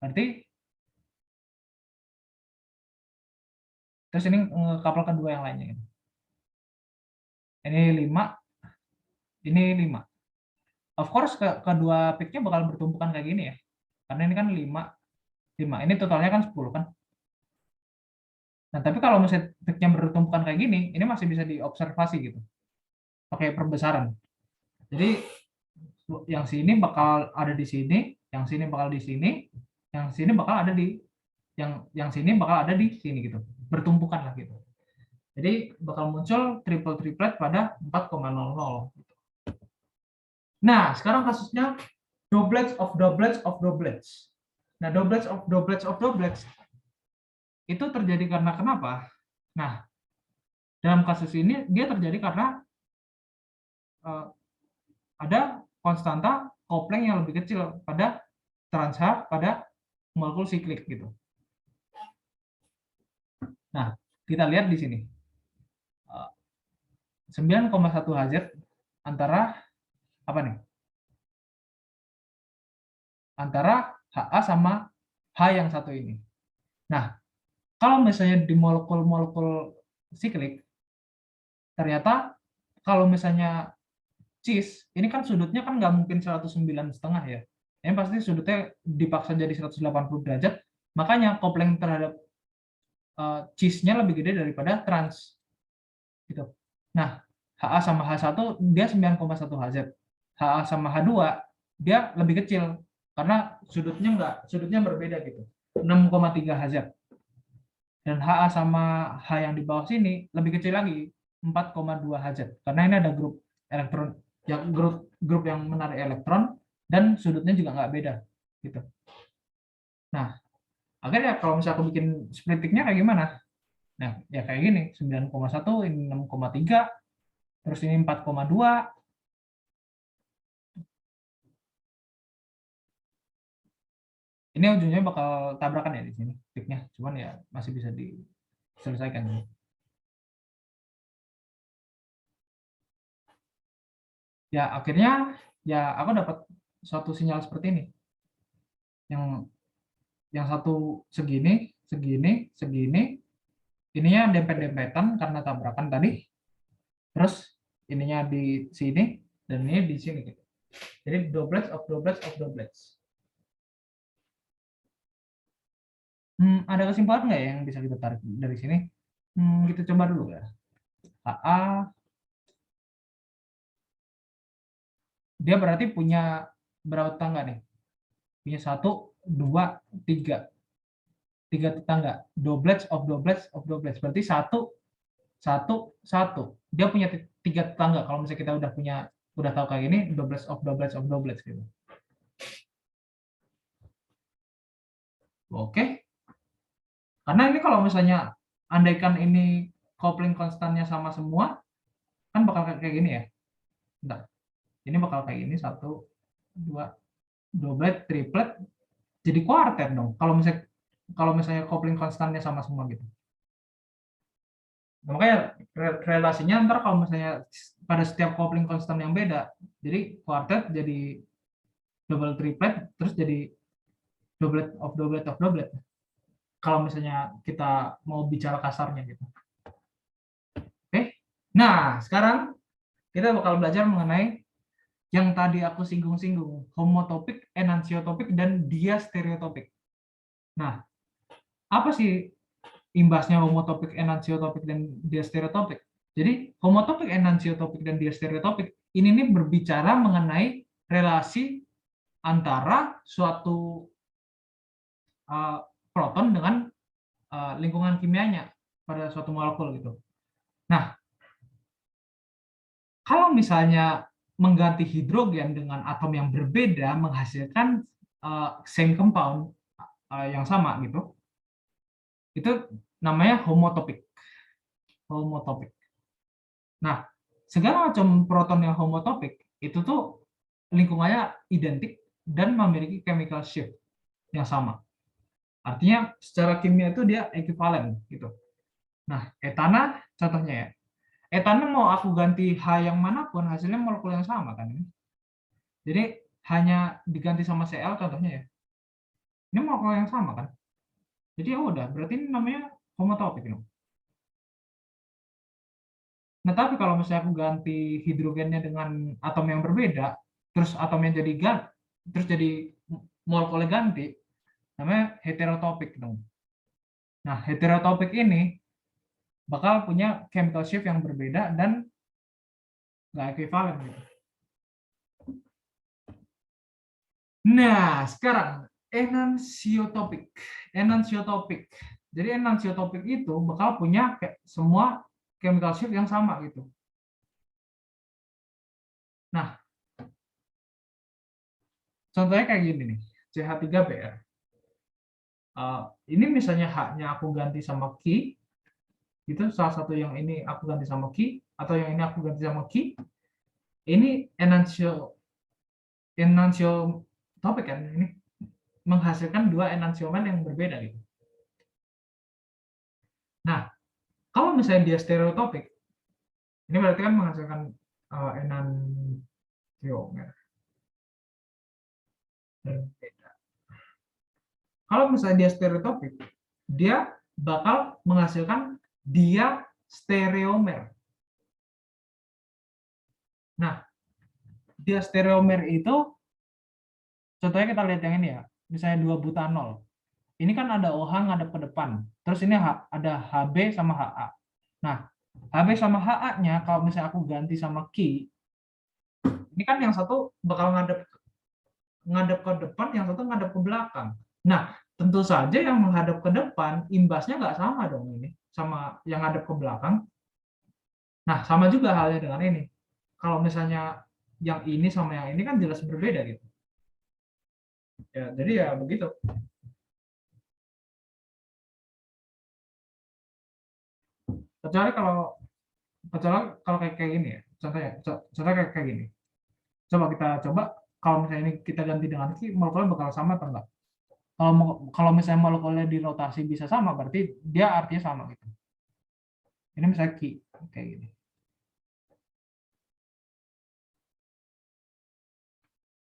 Berarti terus ini couple kedua yang lainnya gitu. Ini 5, ini 5. of course kedua peak-nya bakal bertumpukan kayak gini ya. Karena ini kan 5. Ini totalnya kan 10 kan. Nah, tapi kalau misalnya peak-nya bertumpukan kayak gini, ini masih bisa diobservasi gitu. Pakai perbesaran. Jadi yang sini bakal ada di sini, yang sini bakal di sini, yang sini bakal ada di yang sini bakal ada di sini gitu. Bertumpukan lah gitu. Jadi bakal muncul triplet pada 4,00. Nah, sekarang kasusnya doublets of doublets of doublets. Nah, doublets of doublets of doublets itu terjadi karena kenapa? Nah, dalam kasus ini dia terjadi karena ada konstanta kopling yang lebih kecil pada trans H pada molekul siklik gitu. Nah, kita lihat di sini. 9,1 Hz antara apa nih? Antara Ha sama H yang satu ini. Nah, kalau misalnya di molekul-molekul siklik, ternyata kalau misalnya cis, ini kan sudutnya kan nggak mungkin 109,5 ya. Yang pasti sudutnya dipaksa jadi 180 derajat, makanya kopling terhadap cis-nya lebih gede daripada trans. Gitu. Nah, Ha sama H1 dia 9,1 Hz. Ha sama H2 dia lebih kecil karena sudutnya berbeda gitu. 6,3 Hz. Dan Ha sama H yang di bawah sini lebih kecil lagi, 4,2 Hz. Karena ini ada grup elektron grup yang menarik elektron dan sudutnya juga nggak beda gitu. Nah, akhirnya kalau misalnya aku bikin splittingnya kayak gimana? Nah, ya kayak gini, 9,1 ini 6,3 terus ini 4,2. Ini ujungnya bakal tabrakan ya di sini peaknya, cuman ya masih bisa diselesaikan. Ya akhirnya ya aku dapat suatu sinyal seperti ini. Yang satu segini, segini, segini, ininya dempet-dempetan karena tabrakan tadi. Terus ininya di sini dan ini di sini gitu. Jadi doublets of doublets of doublets. Ada kesimpulan nggak yang bisa kita tarik dari sini? Kita coba dulu ya. AA dia berarti punya berapa tetangga nih? Punya 1, 2, 3. 3 tetangga. Doublets of doublets of doublets. Berarti 1, 1, 1. Dia punya 3 tetangga. Kalau misalnya kita udah tahu kayak gini, doublets of doublets of doublets gitu. Oke. Karena ini kalau misalnya andaikan ini coupling konstannya sama semua, kan bakal kayak gini ya. Bentar. Ini bakal kayak gini, 1, 2, doublet, triplet, jadi kuartet dong. Kalau misalnya coupling konstannya sama semua gitu. Nah, makanya relasinya ntar kalau misalnya pada setiap coupling konstan yang beda, jadi kuartet jadi double triplet, terus jadi doublet of doublet of doublet. Kalau misalnya kita mau bicara kasarnya gitu. Oke. Nah, sekarang kita bakal belajar mengenai yang tadi aku singgung-singgung, homotopik, enantiotopik, dan diastereotopik. Nah, apa sih imbasnya homotopik, enantiotopik, dan diastereotopik? Jadi, homotopik, enantiotopik, dan diastereotopik ini nih berbicara mengenai relasi antara suatu proton dengan lingkungan kimianya pada suatu molekul gitu. Nah, kalau misalnya mengganti hidrogen dengan atom yang berbeda menghasilkan same compound yang sama gitu, itu namanya homotopik. Homotopik. Nah, segala macam proton yang homotopik itu tuh lingkungannya identik dan memiliki chemical shift yang sama. Artinya secara kimia itu dia ekuivalen gitu. Nah, etana contohnya ya. Etana mau aku ganti H yang manapun hasilnya molekul yang sama kan. Jadi hanya diganti sama Cl contohnya ya. Ini molekul yang sama kan. Jadi ya udah, berarti ini namanya homotopik. Nah, tapi kalau misalnya aku ganti hidrogennya dengan atom yang berbeda, terus atomnya terus jadi molekule ganti, namanya heterotopik dong. Nah, heterotopik ini bakal punya chemical shift yang berbeda dan nggak ekuivalen gitu. Nah, sekarang enantiotopik. Enantiotopik. Jadi enantiotopik itu bakal punya semua chemical shift yang sama gitu. Nah, contohnya kayak gini nih, CH3Br. Ini misalnya H-nya aku ganti sama Ki, itu salah satu yang ini aku ganti sama Ki, atau yang ini aku ganti sama Ki, ini enantiotopik kan, ini menghasilkan dua enantiomer yang berbeda gitu. Nah, kalau misalnya dia stereotopik, ini berarti kan menghasilkan enantiomer berbeda. Kalau misalnya dia stereotopik, dia bakal menghasilkan dia stereomer. Nah, dia stereomer itu, contohnya kita lihat yang ini ya, misalnya 2 butanol. Ini kan ada OH ngadep ke depan, terus ini ada HB sama HA. Nah, HB sama HA-nya kalau misalnya aku ganti sama Ki, ini kan yang satu bakal ngadep ke depan, yang satu ngadep ke belakang. Nah, tentu saja yang menghadap ke depan imbasnya nggak sama dong ini sama yang ngadep ke belakang. Nah, sama juga halnya dengan ini. Kalau misalnya yang ini sama yang ini kan jelas berbeda gitu. Ya, jadi ya begitu. Kecuali kalau kayak gini ya. Contohnya kayak gini. Coba kita kalau misalnya ini kita ganti dengan Ki, molekulnya bakal sama atau enggak? Kalau misalnya molekulnya dirotasi bisa sama, berarti dia artinya sama gitu. Ini misalnya Ki kayak gini.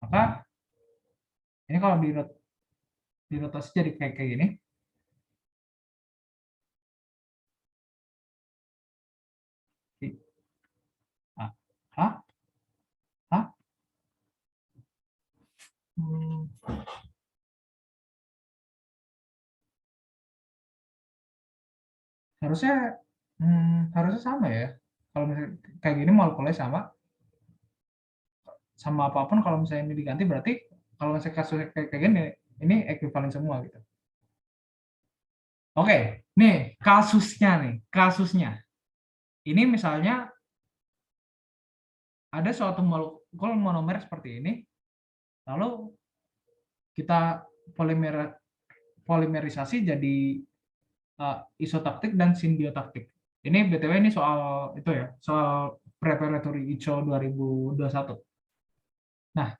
Maka ini kalau dirotasi jadi kayak gini. Ah, hah? Hah? Hmm, harusnya harusnya sama ya. Kalau misalnya kayak gini molekulnya sama apapun, kalau misalnya ini diganti berarti kalau misalnya kasusnya kayak gini ini ekuivalen semua gitu. Oke, nih kasusnya. Ini misalnya ada suatu molekul monomer seperti ini, lalu kita polimerisasi jadi isotaktik dan simbiotaktik. Ini BTW ini soal itu ya, soal preparatory ISO 2021. Nah,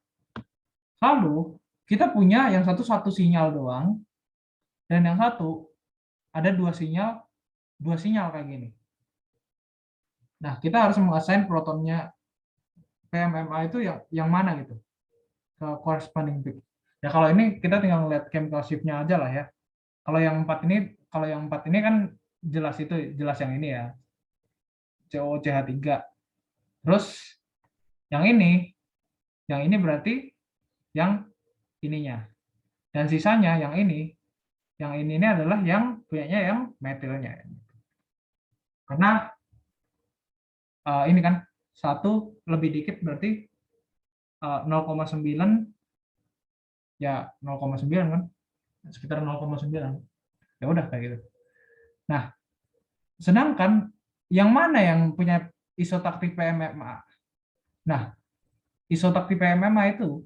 lalu kita punya yang satu sinyal doang, dan yang satu ada dua sinyal kayak gini. Nah, kita harus mengassign protonnya PMMA itu yang mana gitu ke corresponding peak. Ya kalau ini kita tinggal ngeliat chemical shift-nya aja lah ya. Kalau yang empat ini kan jelas yang ini ya, COCH3. Terus yang ini berarti yang ininya. Dan sisanya yang ini adalah yang punyanya yang metilnya. Karena ini kan satu lebih dikit berarti 0,9 ya 0,9 kan, sekitar 0,9. Ya udah kayak gitu. Nah, sedangkan yang mana yang punya isotaktik PMMA? Nah, isotaktik PMMA itu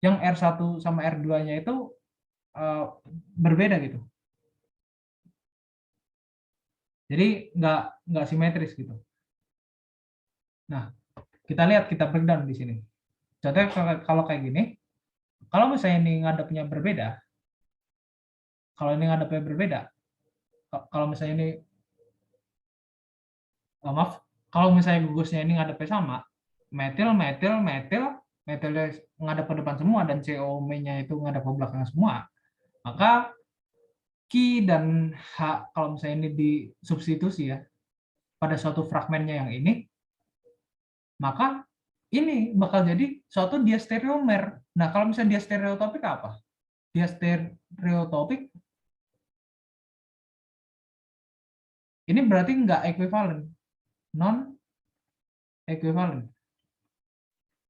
yang R1 sama R2-nya itu berbeda gitu. Jadi nggak simetris gitu. Nah, kita breakdown di sini. Contohnya kalau kayak gini, kalau misalnya ini ngadepnya berbeda, kalau misalnya ini maaf, kalau misalnya gugusnya ini ngadepnya sama, metilnya ngadep ke depan semua dan COM-nya itu ngadep ke belakang semua, maka Ki dan H kalau misalnya ini disubstitusi ya pada suatu fragmennya yang ini, maka ini bakal jadi suatu diastereomer. Nah, kalau misalnya diastereotopik apa? Diastereotopik ini berarti nggak ekuivalen, non ekuivalen.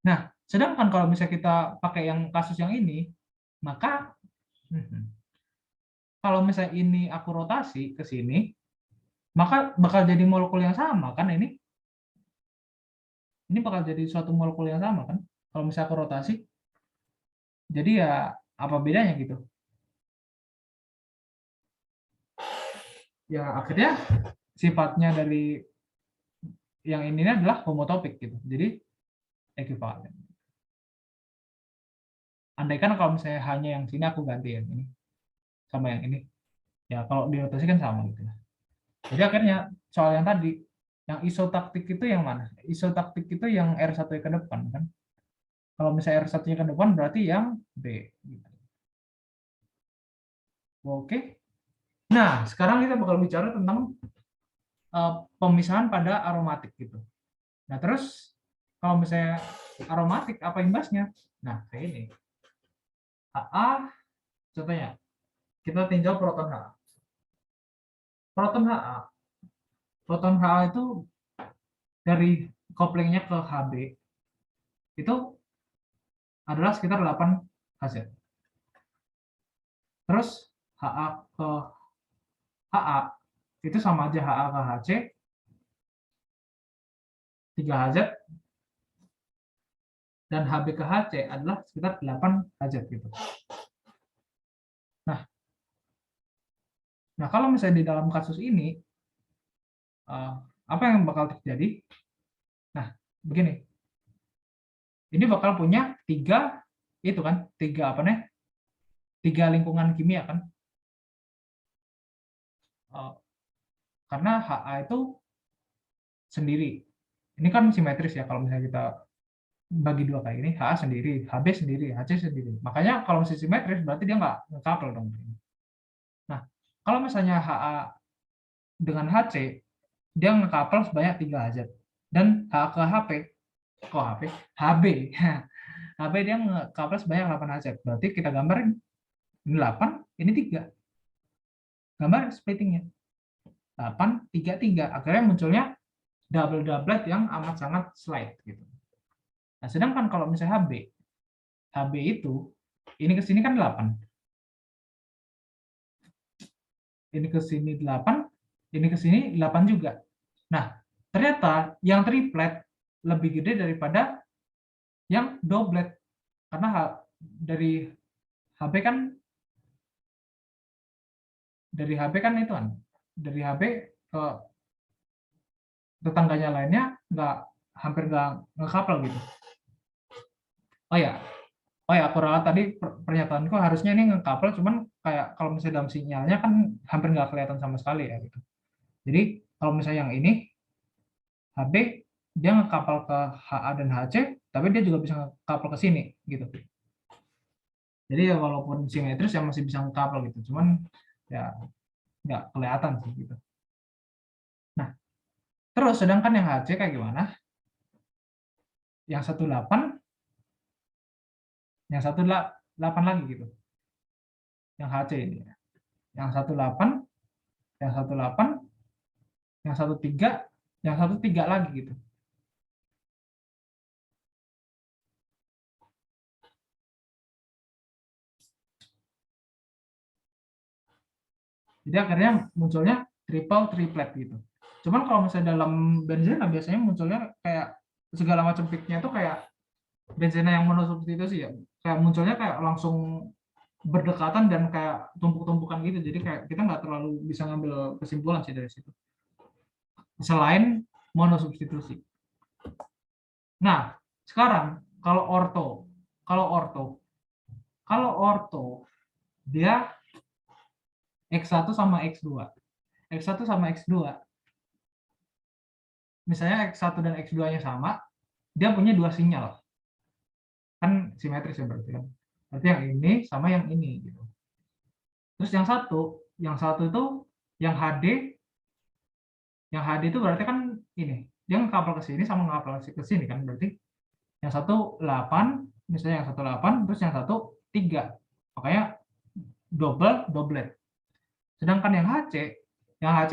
Nah, sedangkan kalau misalnya kita pakai yang kasus yang ini, maka kalau misalnya ini aku rotasi ke sini, maka bakal jadi molekul yang sama kan ini? Ini bakal jadi suatu molekul yang sama kan? Kalau misalnya aku rotasi, jadi ya apa bedanya gitu? Ya akhirnya sifatnya dari yang ini adalah homotopik gitu. Jadi ekuivalen. Andaikan kalau misalnya hanya yang sini aku ganti yang ini sama yang ini, ya kalau dirotasi kan sama gitu. Jadi akhirnya soal yang tadi, yang isotaktik itu yang mana? Isotaktik itu yang R1 ke depan kan? Kalau misalnya R1-nya ke depan berarti yang B. Gitu. Oke. Nah, sekarang kita bakal bicara tentang pemisahan pada aromatik gitu. Nah, terus kalau misalnya aromatik apa imbasnya? Nah, kayak ini. HA, contohnya, kita tinjau proton HA. Proton HA. Proton HA itu dari couplingnya ke Hb itu adalah sekitar 8 Hz. Terus HA ke HA itu sama aja HA ke HC 3 Hz dan Hb ke HC adalah sekitar 8 Hz gitu. Nah, kalau misalnya di dalam kasus ini apa yang bakal terjadi? Nah, begini. Ini bakal punya tiga itu kan, tiga apa nih? Tiga lingkungan kimia kan? Karena HA itu sendiri. Ini kan simetris ya kalau misalnya kita bagi dua kayak ini, HA sendiri, HB sendiri, HC sendiri. Makanya kalau masih simetris berarti dia nggak nge-couple dong. Nah, kalau misalnya HA dengan HC, dia nge-couple sebanyak 3 Hz. Dan HA ke HP, kok HP? HB. HB dia nge-couple sebanyak 8 Hz. Berarti kita gambarin, ini 8, ini 3. Gambar splittingnya. 8, 3, 3. Akhirnya munculnya double doublet yang amat sangat slide gitu. Nah, sedangkan kalau misalnya HB itu ini ke sini kan 8. Ini ke sini 8, ini ke sini 8 juga. Nah, ternyata yang triplet lebih gede daripada yang doublet. Karena dari HB kan itu kan. Dari HB ke tetangganya lainnya hampir nggak nge-couple gitu. Oh ya, aku ralat tadi pernyataanku harusnya ini nge-couple, cuman kayak kalau misalnya dalam sinyalnya kan hampir nggak kelihatan sama sekali ya gitu. Jadi kalau misalnya yang ini HB dia nge-couple ke HA dan HC, tapi dia juga bisa nge-couple ke sini gitu. Jadi ya walaupun simetris ya masih bisa nge-couple gitu, cuman ya nggak kelihatan sih gitu. Nah, terus sedangkan yang HC kayak gimana? Yang 18, yang 18 lagi gitu. Yang HC ini. Yang 18, yang 18, yang 13, yang 13 lagi gitu. Jadi akhirnya munculnya triplet gitu. Cuman kalau misalnya dalam benzena biasanya munculnya kayak segala macam peaknya itu kayak benzena yang monosubstitusi ya. Kayak munculnya kayak langsung berdekatan dan kayak tumpuk-tumpukan gitu. Jadi kayak kita nggak terlalu bisa ngambil kesimpulan sih dari situ. Selain monosubstitusi. Nah, sekarang kalau orto dia X1 sama X2. X1 sama X2. Misalnya X1 dan X2-nya sama, dia punya dua sinyal. Kan simetris ya berarti kan. Berarti yang ini sama yang ini gitu. Terus yang satu itu yang HD itu berarti kan ini. Dia ngekapel ke sini sama ngekapel ke sini kan berarti Yang satu 8, misalnya yang satu 8, terus yang satu 3. Makanya doublet. Sedangkan yang HC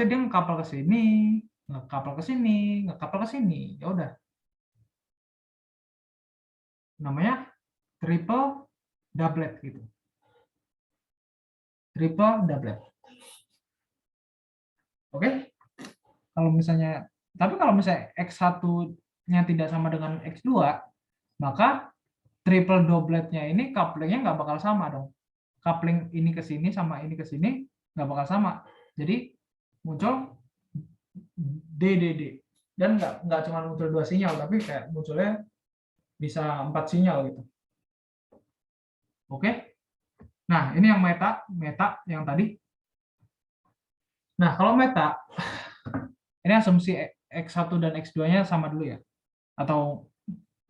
dia ngekapal ke sini, ngekapal ke sini, ngekapal ke sini. Ya udah. Namanya triple doublet gitu. Triple doublet. Oke? Kalau misalnya, tapi kalau misalnya X1-nya tidak sama dengan X2, maka triple doubletnya ini couplingnya nggak bakal sama dong. Coupling ini ke sini sama ini ke sini nggak bakal sama. Jadi muncul DDD. Dan nggak cuma muncul 2 sinyal, tapi kayak munculnya bisa 4 sinyal gitu. Oke? Nah, ini yang meta yang tadi. Nah, kalau meta, ini asumsi X1 dan X2-nya sama dulu ya. Atau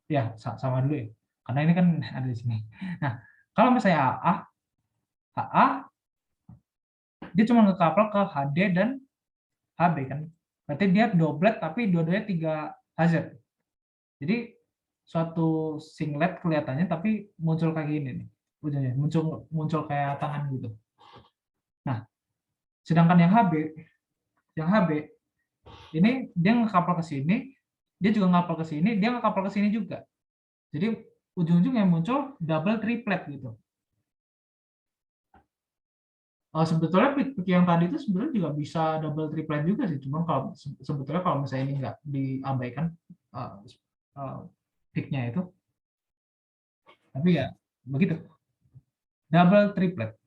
ya sama dulu ya. Karena ini kan ada di sini. Nah, kalau misalnya AA dia cuma ngekapal ke HD dan HB kan. Berarti dia doublet tapi dua-duanya 3 Hz. Jadi suatu singlet kelihatannya tapi muncul kayak gini nih. Ujungnya muncul kayak tangan gitu. Nah, sedangkan yang HB ini dia ngekapal ke sini, dia juga ngapal ke sini, dia ngekapal ke sini juga. Jadi ujung-ujungnya muncul double triplet gitu. Sebetulnya pik yang tadi itu sebenarnya juga bisa double triplet juga sih, cuman kalau sebetulnya kalau misalnya ini nggak diabaikan piknya itu, tapi ya begitu, double triplet.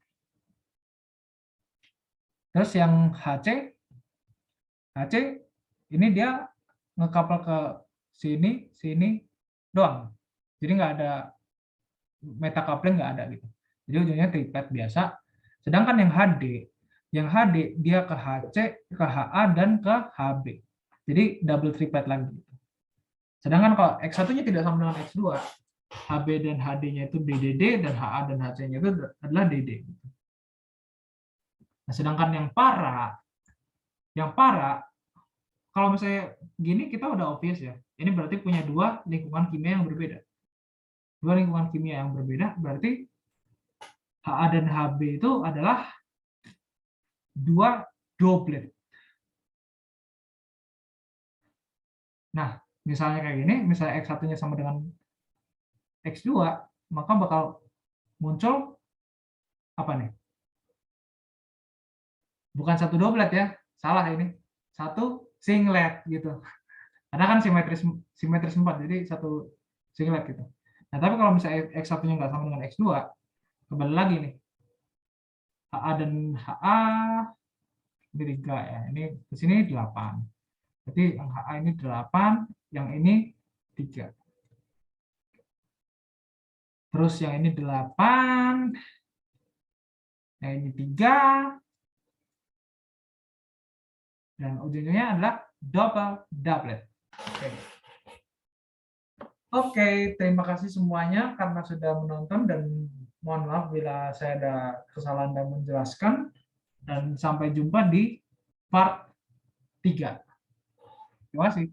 Terus yang HC ini dia ngekapal ke sini doang, jadi nggak ada meta coupling, nggak ada gitu, jadi ujungnya triplet biasa. Sedangkan yang HD dia ke HC, ke HA, dan ke HB. Jadi double triplet lagi. Sedangkan kalau X1-nya tidak sama dengan X2, HB dan HD-nya itu DDD, dan HA dan HC-nya itu adalah DD. Nah, sedangkan yang para, kalau misalnya gini kita udah obvious ya. Ini berarti punya 2 lingkungan kimia yang berbeda. 2 lingkungan kimia yang berbeda berarti HA dan HB itu adalah 2 doublet. Nah, misalnya kayak gini, misalnya X1-nya sama dengan X2, maka bakal muncul apa nih? Bukan satu doublet ya, salah ini. Satu singlet gitu. Karena kan simetris 4, jadi satu singlet gitu. Nah, tapi kalau misalnya X1-nya nggak sama dengan X2, kembali lagi nih. HA dan HA ini 3 ya. Ini di sini 8. Jadi yang HA ini 8, yang ini 3. Terus yang ini 8, yang ini 3, dan ujung-ujungnya adalah double doublet. Oke, terima kasih semuanya karena sudah menonton, dan mohon maaf bila saya ada kesalahan dalam menjelaskan, dan sampai jumpa di part 3. Terima kasih.